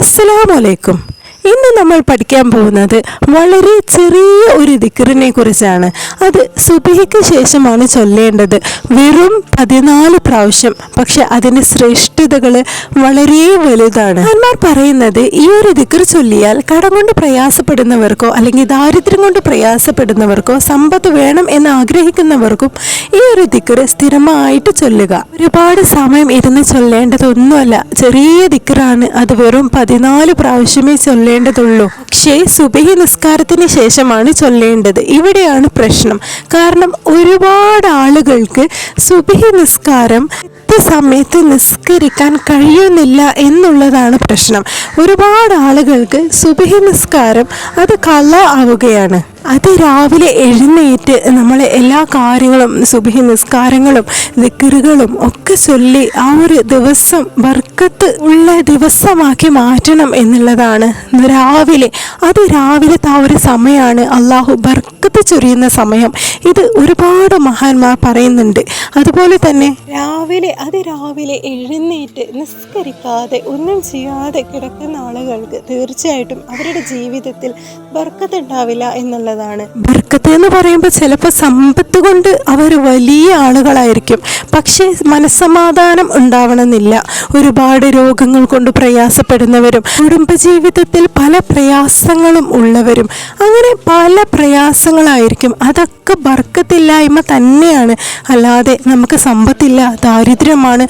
അസ്സലാമലൈക്കും. ഇന്ന് നമ്മൾ പഠിക്കാൻ പോകുന്നത് വളരെ ചെറിയ ഒരു ദിക്റിനെ കുറിച്ചാണ്. അത് സുബഹിക്ക് ശേഷമാണ് ചൊല്ലേണ്ടത്. വെറും 14 പ്രാവശ്യം. പക്ഷെ അതിൻ്റെ ശ്രേഷ്ഠതകൾ വളരെ വലുതാണ്. മഹാന്മാർ പറയുന്നത് ഈ ഒരു ദിക്ർ ചൊല്ലിയാൽ കടം കൊണ്ട് പ്രയാസപ്പെടുന്നവർക്കോ അല്ലെങ്കിൽ ദാരിദ്ര്യം കൊണ്ട് പ്രയാസപ്പെടുന്നവർക്കോ സമ്പത്ത് വേണം എന്ന് ആഗ്രഹിക്കുന്നവർക്കും ഈ ഒരു ദിക്ർ സ്ഥിരമായിട്ട് ചൊല്ലുക. ഒരുപാട് സമയം ഇരുന്ന് ചൊല്ലേണ്ടതൊന്നുമല്ല, ചെറിയ ദിക്റാണ്. അത് വെറും 14 പ്രാവശ്യമേ ചൊല്ലേണ്ടതുള്ളൂ. പക്ഷേ സുബഹി നിസ്കാരത്തിന് ശേഷമാണ് ചൊല്ലേണ്ടത്. ഇവിടെയാണ് പ്രശ്നം. കാരണം ഒരുപാട് ആളുകൾക്ക് സുബഹി നിസ്കാരം സമയത്ത് നിസ്കരിക്കാൻ കഴിയുന്നില്ല എന്നുള്ളതാണ് പ്രശ്നം. ഒരുപാട് ആളുകൾക്ക് സുബഹി നിസ്കാരം അത് ഖളാ ആവുകയാണ്. അത് രാവിലെ എഴുന്നേറ്റ് നമ്മളെ എല്ലാ കാര്യങ്ങളും സുബഹി നിസ്കാരങ്ങളും ദിക്റുകളും ഒക്കെ ചൊല്ലി ആ ഒരു ദിവസം ബർക്കത്ത് ഉള്ള ദിവസമാക്കി മാറ്റണം എന്നുള്ളതാണ്. രാവിലത്തെ ആ ഒരു സമയമാണ് അള്ളാഹു ബർക്കത്ത് ചൊരിയുന്ന സമയം. ഇത് ഒരുപാട് മഹാന്മാർ പറയുന്നുണ്ട്. അതുപോലെ തന്നെ രാവിലെ എഴുന്നേറ്റ് നിസ്കരിക്കാതെ ഒന്നും ചെയ്യാതെ കിടക്കുന്ന ആളുകൾക്ക് തീർച്ചയായിട്ടും അവരുടെ ജീവിതത്തിൽ ബർക്കത്ത് ഉണ്ടാവില്ല എന്നുള്ളതാണ്. ബർക്കത്ത് എന്ന് പറയുമ്പോൾ ചിലപ്പോൾ സമ്പത്ത് കൊണ്ട് അവർ വലിയ ആളുകളായിരിക്കും, പക്ഷേ മനസ്സമാധാനം ഉണ്ടാവണമെന്നില്ല. ഒരുപാട് രോഗങ്ങൾ കൊണ്ട് പ്രയാസപ്പെടുന്നവരും കുടുംബജീവിതത്തിൽ പല പ്രയാസങ്ങളും ഉള്ളവരും അങ്ങനെ പല പ്രയാസങ്ങളായിരിക്കും. അതൊക്കെ ബർക്കത്തില്ലായ്മ തന്നെയാണ്, അല്ലാതെ നമുക്ക് സമ്പത്തില്ല, ദാരിദ്ര്യമാണ്.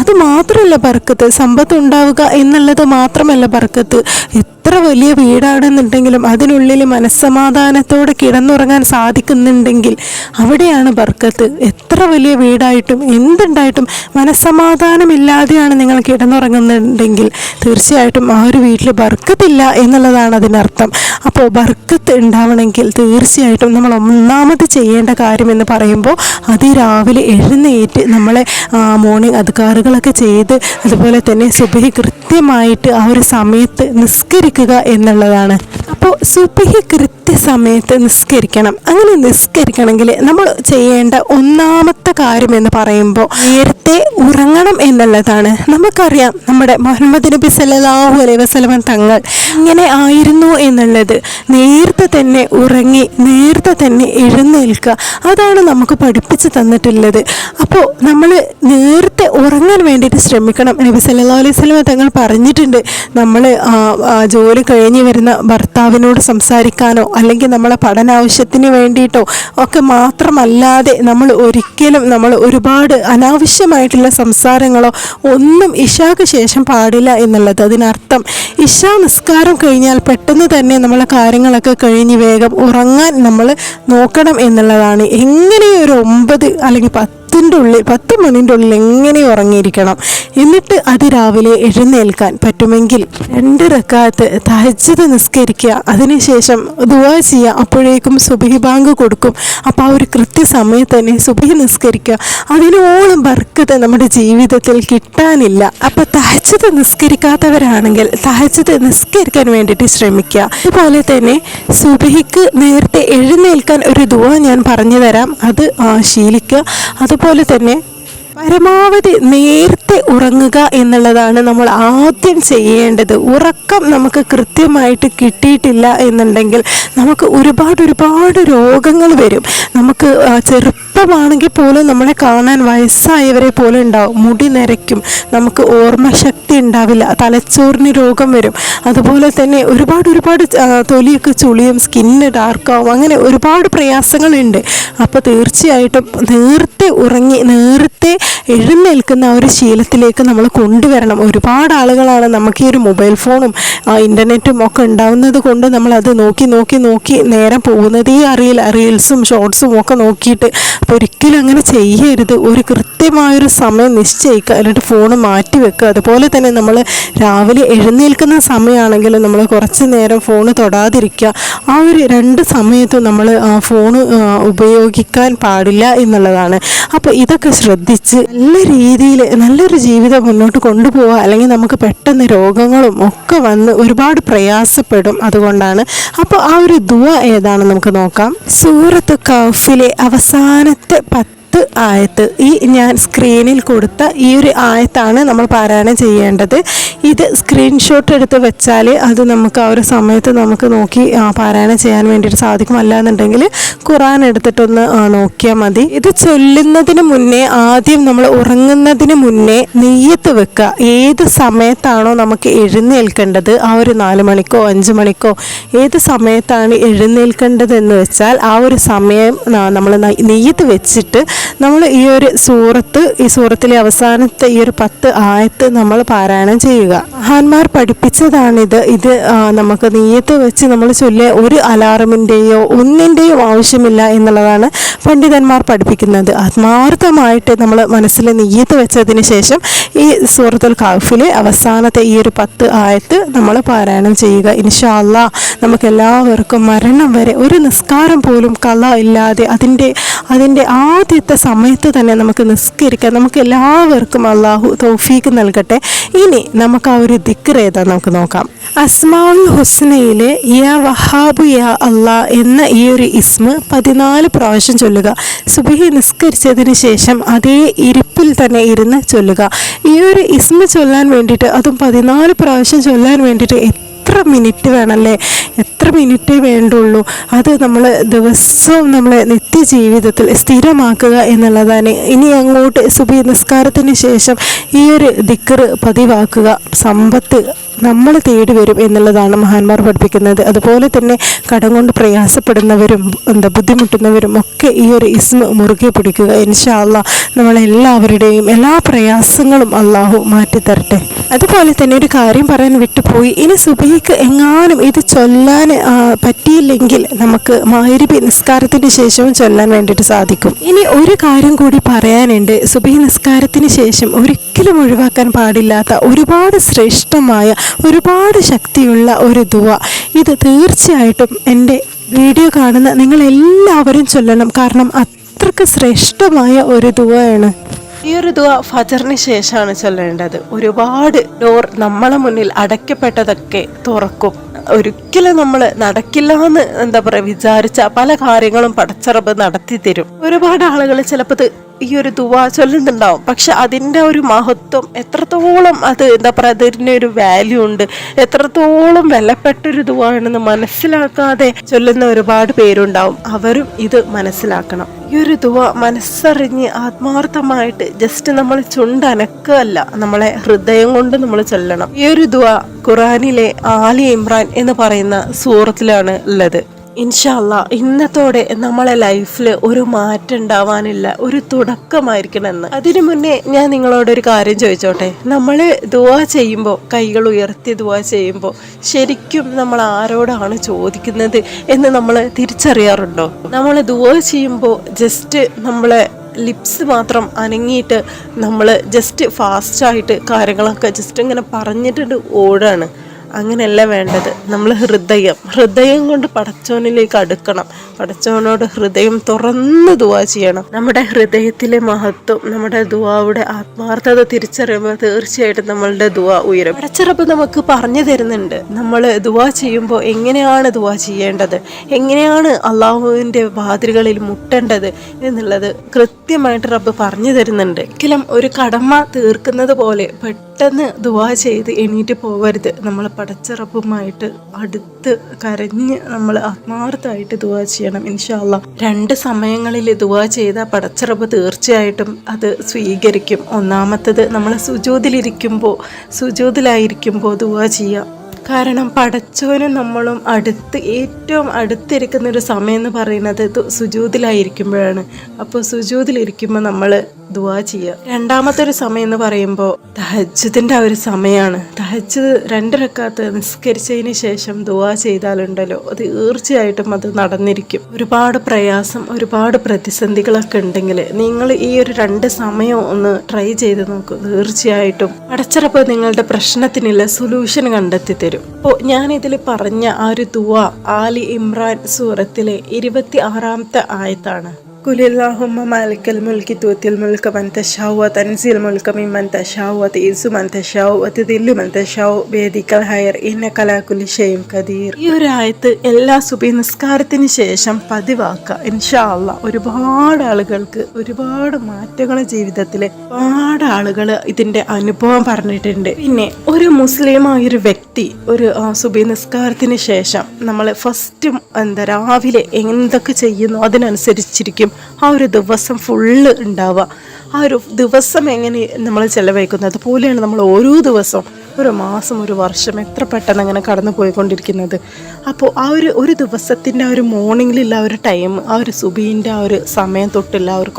അത് മാത്രമല്ല ബർക്കത്ത്. സമ്പത്ത് ഉണ്ടാവുക എന്നുള്ളത് മാത്രമല്ല ബർക്കത്ത്. എത്ര വലിയ വീടാണെന്നുണ്ടെങ്കിലും അതിനുള്ളിൽ മനസ്സമാധാനത്തോടെ കിടന്നുറങ്ങാൻ സാധിക്കുന്നുണ്ടെങ്കിൽ അവിടെയാണ് ബർക്കത്ത്. എത്ര വലിയ വീടായിട്ടും എന്തുണ്ടായിട്ടും മനസ്സമാധാനമില്ലാതെയാണ് നിങ്ങൾ കിടന്നുറങ്ങുന്നുണ്ടെങ്കിൽ തീർച്ചയായിട്ടും ആ ഒരു വീട്ടിൽ ബർക്കത്തില്ല എന്നുള്ളതാണ് അതിനർത്ഥം. അപ്പോൾ ബർക്കത്ത് ഉണ്ടാവണമെങ്കിൽ തീർച്ചയായിട്ടും നമ്മൾ ഒന്നാമത് ചെയ്യേണ്ട കാര്യം എന്ന് പറയുമ്പോൾ അതിരാവിലെ എഴുന്നേറ്റ് നമ്മളെ മോർണിംഗ് അദ്കാറുകളൊക്കെ ചെയ്ത് അതുപോലെ തന്നെ സുബഹി കൃത്യമായിട്ട് ആ ഒരു സമയത്ത് നിസ്കരിക്കുക എന്നുള്ളതാണ്. അപ്പോൾ സുബഹി കൃത്യസമയത്ത് നിസ്കരിക്കണം. അങ്ങനെ നിസ്കരിക്കണമെങ്കിൽ നമ്മൾ ചെയ്യേണ്ട ഒന്നാമത്തെ കാര്യം എന്ന് പറയുമ്പോൾ നേരത്തെ ഉറങ്ങണം എന്നുള്ളതാണ്. നമുക്കറിയാം നമ്മുടെ മുഹമ്മദ് നബി സല്ലല്ലാഹു അലൈഹി വസല്ലം തങ്ങൾ ഇങ്ങനെ ആയിരുന്നു എന്നുള്ളത്. നേരത്തെ തന്നെ ഉറങ്ങി നേരത്തെ തന്നെ എഴുന്നേൽക്കുക, അതാണ് നമുക്ക് പഠിപ്പിച്ച് തന്നിട്ടുള്ളത്. അപ്പോൾ നമ്മൾ നേരത്തെ ഉറങ്ങാൻ വേണ്ടിയിട്ട് ശ്രമിക്കണം. നബി സല്ലല്ലാഹു അലൈഹി വസല്ലം തങ്ങൾ പറഞ്ഞിട്ടുണ്ട്, നമ്മൾ ജോലി കഴിഞ്ഞ് വരുന്ന ഭർത്താവിനോട് സംസാരിക്കാനോ അല്ലെങ്കിൽ നമ്മളെ പഠനാവശ്യത്തിന് വേണ്ടിയിട്ടോ ഒക്കെ മാത്രമല്ലാതെ നമ്മൾ ഒരുപാട് അനാവശ്യമായിട്ടുള്ള സംസാരങ്ങളോ ഒന്നും ഇശാക്ക് ശേഷം പാടില്ല എന്നുള്ളത്. അതിനർത്ഥം ഇശാ നിസ്കാരം കഴിഞ്ഞാൽ പെട്ടെന്ന് തന്നെ നമ്മളെ കാര്യങ്ങളൊക്കെ കഴിഞ്ഞ് വേഗം ഉറങ്ങാൻ നമ്മൾ നോക്കണം എന്നുള്ളതാണ്. എങ്ങനെ ഒരു 9 അല്ലെങ്കിൽ 10 മണിൻ്റെ ഉള്ളിൽ എങ്ങനെ ഉറങ്ങിയിരിക്കണം. എന്നിട്ട് അതിരാവിലെ എഴുന്നേൽക്കാൻ പറ്റുമെങ്കിൽ 2 റക്അത്ത് തഹജ്ജുദ് നിസ്കരിക്കുക. അതിനുശേഷം ദുആ ചെയ്യുക. അപ്പോഴേക്കും സുബഹി ബാങ്ക് കൊടുക്കും. അപ്പോൾ ആ ഒരു കൃത്യസമയത്ത് തന്നെ സുബഹി നിസ്കരിക്കുക. അതിനോളം ബർക്കത്ത് നമ്മുടെ ജീവിതത്തിൽ കിട്ടാനില്ല. അപ്പോൾ തഹജ്ജുദ് നിസ്കരിക്കാത്തവരാണെങ്കിൽ തഹജ്ജുദ് നിസ്കരിക്കാൻ വേണ്ടിയിട്ട് ശ്രമിക്കുക. അതുപോലെ തന്നെ സുബഹിക്ക് നേരത്തെ എഴുന്നേൽക്കാൻ ഒരു ദുആ ഞാൻ പറഞ്ഞു തരാം, അത് ശീലിക്കുക. അതുപോലെ തന്നെ പരമാവധി നേരത്തെ ഉറങ്ങുക എന്നുള്ളതാണ് നമ്മൾ ആദ്യം ചെയ്യേണ്ടത്. ഉറക്കം നമുക്ക് കൃത്യമായിട്ട് കിട്ടിയിട്ടില്ല എന്നുണ്ടെങ്കിൽ നമുക്ക് ഒരുപാട് രോഗങ്ങൾ വരും. നമുക്ക് ചെറുപ്പമാണെങ്കിൽ പോലും നമ്മളെ കാണാൻ വയസ്സായവരെ പോലെ ഉണ്ടാവും. മുടി നരയ്ക്കും, നമുക്ക് ഓർമ്മശക്തി ഉണ്ടാവില്ല, തലച്ചോറിന് രോഗം വരും. അതുപോലെ തന്നെ ഒരുപാട് തൊലിയൊക്കെ ചുളിയും, സ്കിന്ന് ഡാർക്കാവും, അങ്ങനെ ഒരുപാട് പ്രയാസങ്ങളുണ്ട്. അപ്പോൾ തീർച്ചയായിട്ടും നേരത്തെ ഉറങ്ങി നേരത്തെ എഴുന്നേൽക്കുന്ന ആ ഒരു ശീലത്തിലേക്ക് നമ്മൾ കൊണ്ടുവരണം. ഒരുപാട് ആളുകളാണ് നമുക്ക് ഈ ഒരു മൊബൈൽ ഫോണും ഇൻ്റർനെറ്റും ഒക്കെ ഉണ്ടാവുന്നത് കൊണ്ട് നമ്മളത് നോക്കി നേരം പോകുന്നതേ അറിയില്ല. റീൽസും ഷോർട്സും ഒക്കെ നോക്കിയിട്ട്. അപ്പോൾ ഒരിക്കലും അങ്ങനെ ചെയ്യരുത്. ഒരു കൃത്യമായൊരു സമയം നിശ്ചയിക്കുക, എന്നിട്ട് ഫോൺ മാറ്റി വെക്കുക. അതുപോലെ തന്നെ നമ്മൾ രാവിലെ എഴുന്നേൽക്കുന്ന സമയമാണെങ്കിലും നമ്മൾ കുറച്ച് നേരം ഫോൺ തൊടാതിരിക്കുക. ആ ഒരു 2 സമയത്തും നമ്മൾ ഫോൺ ഉപയോഗിക്കാൻ പാടില്ല എന്നുള്ളതാണ്. അപ്പോൾ ഇതൊക്കെ ശ്രദ്ധിച്ച് നല്ല രീതിയിൽ നല്ലൊരു ജീവിതം മുന്നോട്ട് കൊണ്ടുപോവുക. അല്ലെങ്കിൽ നമുക്ക് പെട്ടെന്ന് രോഗങ്ങളും ഒക്കെ വന്ന് ഒരുപാട് പ്രയാസപ്പെടും. അതുകൊണ്ടാണ്. അപ്പോൾ ആ ഒരു ദുആ ഏതാണെന്ന് നമുക്ക് നോക്കാം. സൂറത്ത് കഹ്ഫിലെ അവസാനത്തെ 10 ആയത്ത്, ഈ ഞാൻ സ്ക്രീനിൽ കൊടുത്ത ഈ ഒരു ആയത്താണ് നമ്മൾ പാരായണം ചെയ്യേണ്ടത്. ഇത് സ്ക്രീൻഷോട്ട് എടുത്ത് വെച്ചാൽ അത് നമുക്ക് ആ ഒരു സമയത്ത് നമുക്ക് നോക്കി പാരായണം ചെയ്യാൻ വേണ്ടിയിട്ട് സാധിക്കും. അല്ലാന്നുണ്ടെങ്കിൽ ഖുർആൻ എടുത്തിട്ടൊന്ന് നോക്കിയാൽ മതി. ഇത് ചൊല്ലുന്നതിന് മുന്നേ ആദ്യം നമ്മൾ ഉറങ്ങുന്നതിന് മുന്നേ നിയ്യത്ത് വെക്കുക. ഏത് സമയത്താണോ നമുക്ക് എഴുന്നേൽക്കേണ്ടത്, ആ ഒരു 4 മണിക്കോ 5 മണിക്കോ ഏത് സമയത്താണ് എഴുന്നേൽക്കേണ്ടത് എന്ന് വെച്ചാൽ ആ ഒരു സമയം നമ്മൾ നിയ്യത്ത് വെച്ചിട്ട് നമ്മൾ ഈ ഒരു സൂറത്തിലെ അവസാനത്തെ ഈ ഒരു 10 ആയത്ത് നമ്മൾ പാരായണം ചെയ്യുക. മഹാന്മാർ പഠിപ്പിച്ചതാണിത്. ഇത് നമുക്ക് നിയ്യത്ത് വെച്ച് നമ്മൾ ചൊല്ലിയ ഒരു അലാറമിൻ്റെയോ ഒന്നിൻ്റെയോ ആവശ്യമില്ല എന്നുള്ളതാണ് പണ്ഡിതന്മാർ പഠിപ്പിക്കുന്നത്. ആത്മാർത്ഥമായിട്ട് നമ്മൾ മനസ്സിൽ നിയ്യത്ത് വെച്ചതിന് ശേഷം ഈ സൂറത്തുൽ കഹ്ഫിലെ അവസാനത്തെ ഈ ഒരു 10 ആയത്ത് നമ്മൾ പാരായണം ചെയ്യുക. ഇൻഷാ അല്ലാഹ് നമുക്കെല്ലാവർക്കും മരണം വരെ ഒരു നിസ്കാരം പോലും ഖളാ ഇല്ലാതെ അതിൻ്റെ ആദ്യത്തെ സമയത്ത് തന്നെ നമുക്ക് നിസ്കരിക്കാം. നമുക്ക് എല്ലാവർക്കും അള്ളാഹു തൗഫീക്ക് നൽകട്ടെ. ഇനി നമുക്ക് ആ ഒരു ദിക്ർ ഏതാ നമുക്ക് നോക്കാം. അസ്മാഉൽ ഹുസ്നയിലെ യാ വഹാബു യാ അല്ലാ എന്ന ഈ ഒരു ഇസ്മ 14 പ്രാവശ്യം ചൊല്ലുക. സുബ്ഹി നിസ്കരിച്ചതിന് ശേഷം അതേ ഇരിപ്പിൽ തന്നെ ഇരുന്ന് ചൊല്ലുക. ഈ ഒരു ഇസ്മ ചൊല്ലാൻ വേണ്ടിയിട്ട്, അതും 14 പ്രാവശ്യം ചൊല്ലാൻ വേണ്ടിയിട്ട് എത്ര മിനിറ്റ് വേണമല്ലേ? എത്ര മിനിറ്റേ വേണ്ടുള്ളൂ. അത് നമ്മൾ ദിവസവും നമ്മളെ നിത്യജീവിതത്തിൽ സ്ഥിരമാക്കുക എന്നുള്ളതാണ്. ഇനി അങ്ങോട്ട് സുബ്ഹി നിസ്കാരത്തിന് ശേഷം ഈ ഒരു ദിക്ർ പതിവാക്കുക. സമ്പത്ത് നമ്മൾ തേടി വരും എന്നുള്ളതാണ് മഹാന്മാർ പഠിപ്പിക്കുന്നത്. അതുപോലെ തന്നെ കടം കൊണ്ട് പ്രയാസപ്പെടുന്നവരും ബുദ്ധിമുട്ടുന്നവരും ഒക്കെ ഈ ഒരു ഇസ്മ മുറുകെ പിടിക്കുക. ഇൻഷാ അല്ലാഹ് നമ്മളെല്ലാവരുടെയും എല്ലാ പ്രയാസങ്ങളും അള്ളാഹു മാറ്റിത്തരട്ടെ. അതുപോലെ തന്നെ ഒരു കാര്യം പറയാൻ വിട്ടുപോയി. ഇനി സുബ്ഹിക്ക് എങ്ങാനും ഇത് ചൊല്ലാൻ പറ്റിയില്ലെങ്കിൽ നമുക്ക് മഗ്‌രിബ് നിസ്കാരത്തിന് ശേഷവും ചൊല്ലാൻ വേണ്ടിയിട്ട് സാധിക്കും. ഇനി ഒരു കാര്യം കൂടി പറയാനുണ്ട്. സുബ്ഹി നിസ്കാരത്തിന് ശേഷം ഒരിക്കലും ഒഴിവാക്കാൻ പാടില്ലാത്ത ഒരുപാട് ശ്രേഷ്ഠമായ ഒരുപാട് ശക്തിയുള്ള ഒരു ദുആ. ഇത് തീർച്ചയായിട്ടും എൻ്റെ വീഡിയോ കാണുന്ന നിങ്ങളെല്ലാവരും ചൊല്ലണം. കാരണം അത്രയ്ക്ക് ശ്രേഷ്ഠമായ ഒരു ദുആയാണ്. ഈ ഒരു ദുആ ഫജറിന് ശേഷമാണ് ചൊല്ലേണ്ടത്. ഒരുപാട് ഡോർ നമ്മളെ മുന്നിൽ അടയ്ക്കപ്പെട്ടതൊക്കെ തുറക്കും. ഒരിക്കലും നമ്മൾ നടക്കില്ല എന്ന് വിചാരിച്ച പല കാര്യങ്ങളും പടച്ച റബ്ബ് നടത്തി തരും. ഒരുപാട് ആളുകൾ ചിലപ്പോൾ ഈ ഒരു ദുആ ചൊല്ലുന്നുണ്ടാവും. പക്ഷെ അതിൻ്റെ ഒരു മഹത്വം എത്രത്തോളം അതിൻ്റെ ഒരു വാല്യൂ ഉണ്ട്, എത്രത്തോളം വിലപ്പെട്ടൊരു ദുആ ആണെന്ന് മനസ്സിലാക്കാതെ ചൊല്ലുന്ന ഒരുപാട് പേരുണ്ടാവും. അവരും ഇത് മനസ്സിലാക്കണം. ഈ ഒരു ദുആ മനസ്സറിഞ്ഞ് ആത്മാർത്ഥമായിട്ട് ജസ്റ്റ് നമ്മൾ ചുണ്ടനക്കല്ല, നമ്മളെ ഹൃദയം കൊണ്ട് നമ്മൾ ചൊല്ലണം. ഈ ഒരു ദുആ ഖുർആനിലെ ആലി ഇമ്രാൻ എന്ന് പറയുന്ന സൂറത്തിലാണ് ഉള്ളത്. ഇൻഷാ അല്ലാഹ് ഇന്നത്തോടെ നമ്മളെ ലൈഫിൽ ഒരു മാറ്റം ഉണ്ടാവാനില്ല, ഒരു തുടക്കമായിരിക്കണമെന്ന്. അതിനു മുന്നേ ഞാൻ നിങ്ങളോടൊരു കാര്യം ചോദിച്ചോട്ടെ. നമ്മൾ ദുആ ചെയ്യുമ്പോൾ, കൈകൾ ഉയർത്തി ദുആ ചെയ്യുമ്പോൾ ശരിക്കും നമ്മൾ ആരോടാണ് ചോദിക്കുന്നത് എന്ന് നമ്മൾ തിരിച്ചറിയാറുണ്ടോ? നമ്മൾ ദുആ ചെയ്യുമ്പോൾ ജസ്റ്റ് നമ്മളെ ലിപ്സ് മാത്രം അനങ്ങിയിട്ട് നമ്മൾ ജസ്റ്റ് ഫാസ്റ്റായിട്ട് കാര്യങ്ങളൊക്കെ ജസ്റ്റ് ഇങ്ങനെ പറഞ്ഞിട്ട് ഓടാണ്. അങ്ങനെയല്ല വേണ്ടത്. നമ്മൾ ഹൃദയം കൊണ്ട് പടച്ചോനിലേക്ക് അടുക്കണം. പടച്ചോനോട് ഹൃദയം തുറന്ന് ദുആ ചെയ്യണം. നമ്മുടെ ഹൃദയത്തിലെ മഹത്വം, നമ്മുടെ ദുആയുടെ ആത്മാർത്ഥത തിരിച്ചറിയുമ്പോൾ തീർച്ചയായിട്ടും നമ്മളുടെ ദുആ ഉയരും. പടച്ചറബ് നമുക്ക് പറഞ്ഞു തരുന്നുണ്ട്. നമ്മൾ ദുആ ചെയ്യുമ്പോൾ എങ്ങനെയാണ് ദുആ ചെയ്യേണ്ടത്, എങ്ങനെയാണ് അള്ളാഹുവിൻ്റെ വാതിലുകളിൽ മുട്ടേണ്ടത് എന്നുള്ളത് കൃത്യമായിട്ട് റബ്ബ് പറഞ്ഞു തരുന്നുണ്ട്. ഒരിക്കലും ഒരു കടമ തീർക്കുന്നത് പോലെ പെട്ടെന്ന് ദുആ ചെയ്ത് എണീറ്റ് പോകരുത്. നമ്മൾ പടച്ച റബ്ബുമായിട്ട് അടുത്ത് കരഞ്ഞ് നമ്മൾ ആത്മാർത്ഥമായിട്ട് ദുആ ചെയ്യണം. ഇൻഷാ അല്ലാഹ് 2 സമയങ്ങളിൽ ദുആ ചെയ്ത പടച്ച റബ്ബ് തീർച്ചയായിട്ടും അത് സ്വീകരിക്കും. ഒന്നാമത്തത് നമ്മൾ സുജൂദിലായിരിക്കുമ്പോൾ ദുആ ചെയ്യുക. കാരണം പടച്ചോനും നമ്മളും ഏറ്റവും അടുത്തിരിക്കുന്നൊരു സമയം എന്ന് പറയുന്നത് സുജൂദിലായിരിക്കുമ്പോഴാണ്. അപ്പോൾ സുജൂദിലിരിക്കുമ്പോൾ നമ്മൾ ദുആ ചെയ്യുക. രണ്ടാമത്തെ ഒരു സമയം എന്ന് പറയുമ്പോൾ തഹജ്ജുദിൻ്റെ ആ ഒരു സമയമാണ്. തഹജ്ജുദ് 2 റക്അത്ത് നിസ്കരിച്ചതിന് ശേഷം ദുആ ചെയ്താലുണ്ടല്ലോ അത് തീർച്ചയായിട്ടും അത് നടന്നിരിക്കും. ഒരുപാട് പ്രയാസം, ഒരുപാട് പ്രതിസന്ധികളൊക്കെ ഉണ്ടെങ്കിൽ നിങ്ങൾ ഈ ഒരു 2 സമയം ഒന്ന് ട്രൈ ചെയ്ത് നോക്കൂ. തീർച്ചയായിട്ടും പടച്ചറപ്പ് നിങ്ങളുടെ പ്രശ്നത്തിനുള്ള സൊല്യൂഷൻ കണ്ടെത്തി തരും. അപ്പോൾ ഞാനിതിൽ പറഞ്ഞ ആ ഒരു ദുആ ആലി ഇമ്രാൻ സൂറത്തിലെ 26-ാമത്തെ ആയത്താണ്. കുലില്ലാഹുമ്മ മാലിക്കൽ മുൽക്കി തൂത്തിൽ മുൽക മൻ തശാഉ വ തൻസിൽ മുൽക മിമ്മൻ തശാഉ വ തുഇസ്സു മൻ തശാഉ വ തുദില്ലു മൻ തശാഉ ബിയദിക്കൽ ഖൈർ ഇന്നക അലാ കുല്ലി ഷൈഇൻ ഖദീർ. ഈ ഒരു ആയത്ത് എല്ലാ സുബഹി നിസ്കാരത്തിന് ശേഷം പതിവാക്കുക. ഇൻഷാ അല്ലാഹ് ഒരുപാട് ആളുകൾക്ക് ഒരുപാട് മാറ്റങ്ങൾ ജീവിതത്തിൽ ഒരുപാട് ആളുകൾ ഇതിന്റെ അനുഭവം പറഞ്ഞിട്ടുണ്ട്. പിന്നെ ഒരു മുസ്ലിമായൊരു വ്യക്തി ഒരു സുബഹി നിസ്കാരത്തിന് ശേഷം നമ്മൾ ഫസ്റ്റ് രാവിലെ എന്തൊക്കെ ചെയ്യുന്നു അതിനനുസരിച്ചിരിക്കും ആ ഒരു ദിവസം ഫുള്ള് ഉണ്ടാവുക. ആ ഒരു ദിവസം എങ്ങനെ നമ്മൾ ചെലവഴിക്കുന്നത് അതുപോലെയാണ് നമ്മൾ ഓരോ ദിവസവും, ഒരു മാസം, ഒരു വർഷം എത്ര പെട്ടെന്ന് അങ്ങനെ കടന്നു പോയിക്കൊണ്ടിരിക്കുന്നത്. അപ്പോൾ ആ ഒരു ദിവസത്തിൻ്റെ ആ ഒരു മോർണിംഗിലുള്ള ആ ഒരു ടൈം, ആ ഒരു സുബീൻ്റെ ആ ഒരു സമയം തൊട്ടില്ല ആ ഒരു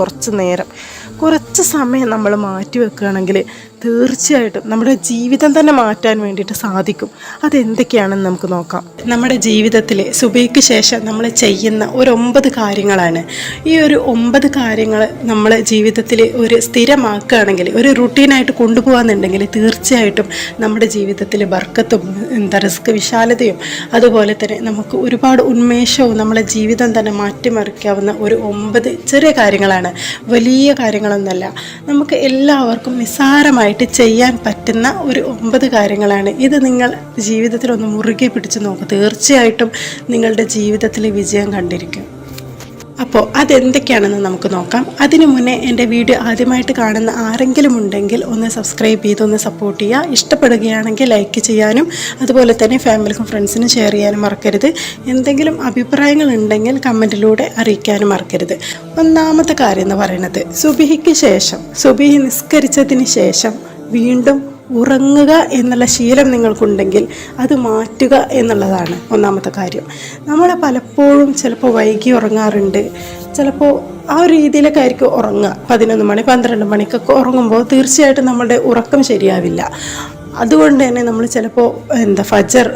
കുറച്ച് സമയം നമ്മൾ മാറ്റി വെക്കുകയാണെങ്കിൽ തീർച്ചയായിട്ടും നമ്മുടെ ജീവിതം തന്നെ മാറ്റാൻ വേണ്ടിയിട്ട് സാധിക്കും. അതെന്തൊക്കെയാണെന്ന് നമുക്ക് നോക്കാം. നമ്മുടെ ജീവിതത്തിൽ സുബഹിക്ക് ശേഷം നമ്മൾ ചെയ്യുന്ന ഒരു 9 കാര്യങ്ങളാണ്. ഈ ഒരു 9 കാര്യങ്ങൾ നമ്മൾ ജീവിതത്തിൽ ഒരു സ്ഥിരമാക്കുകയാണെങ്കിൽ, ഒരു റുട്ടീനായിട്ട് കൊണ്ടുപോകാന്നുണ്ടെങ്കിൽ തീർച്ചയായിട്ടും നമ്മുടെ ജീവിതത്തിൽ ബർക്കത്തും റിസ്ക് വിശാലതയും അതുപോലെ തന്നെ നമുക്ക് ഒരുപാട് ഉന്മേഷവും നമ്മളെ ജീവിതം തന്നെ മാറ്റിമറിക്കാവുന്ന ഒരു 9 ചെറിയ കാര്യങ്ങളാണ്. വലിയ കാര്യങ്ങളൊന്നുമല്ല, നമുക്ക് എല്ലാവർക്കും നിസ്സാരമായി ചെയ്യാൻ പറ്റുന്ന ഒരു 9 കാര്യങ്ങളാണ്. ഇത് നിങ്ങൾ ജീവിതത്തിൽ ഒന്ന് മുറുകെ പിടിച്ചു നോക്കുക. തീർച്ചയായിട്ടും നിങ്ങളുടെ ജീവിതത്തിൽ വിജയം കണ്ടിരിക്കും. അപ്പോൾ അതെന്തൊക്കെയാണെന്ന് നമുക്ക് നോക്കാം. അതിനു മുന്നേ എൻ്റെ വീഡിയോ ആദ്യമായിട്ട് കാണുന്ന ആരെങ്കിലും ഉണ്ടെങ്കിൽ ഒന്ന് സബ്സ്ക്രൈബ് ചെയ്ത് ഒന്ന് സപ്പോർട്ട് ചെയ്യുക. ഇഷ്ടപ്പെടുകയാണെങ്കിൽ ലൈക്ക് ചെയ്യാനും അതുപോലെ തന്നെ ഫാമിലിക്കും ഫ്രണ്ട്സിനും ഷെയർ ചെയ്യാനും മറക്കരുത്. എന്തെങ്കിലും അഭിപ്രായങ്ങൾ ഉണ്ടെങ്കിൽ കമൻറ്റിലൂടെ അറിയിക്കാനും മറക്കരുത്. ഒന്നാമത്തെ കാര്യം എന്ന് പറയുന്നത് സുബഹിക്ക് ശേഷം, സുബഹി നിസ്കരിച്ചതിന് ശേഷം വീണ്ടും ഉറങ്ങുക എന്നുള്ള ശീലം നിങ്ങൾക്കുണ്ടെങ്കിൽ അത് മാറ്റുക എന്നുള്ളതാണ് ഒന്നാമത്തെ കാര്യം. നമ്മൾ പലപ്പോഴും ചിലപ്പോൾ വൈകി ഉറങ്ങാറുണ്ട്. ചിലപ്പോൾ ആ ഒരു രീതിയിലൊക്കെ ആയിരിക്കും ഉറങ്ങുക. 11 മണി 12 മണിക്കൊക്കെ ഉറങ്ങുമ്പോൾ തീർച്ചയായിട്ടും നമ്മുടെ ഉറക്കം ശരിയാവില്ല. അതുകൊണ്ട് തന്നെ നമ്മൾ ചിലപ്പോൾ ഫജർ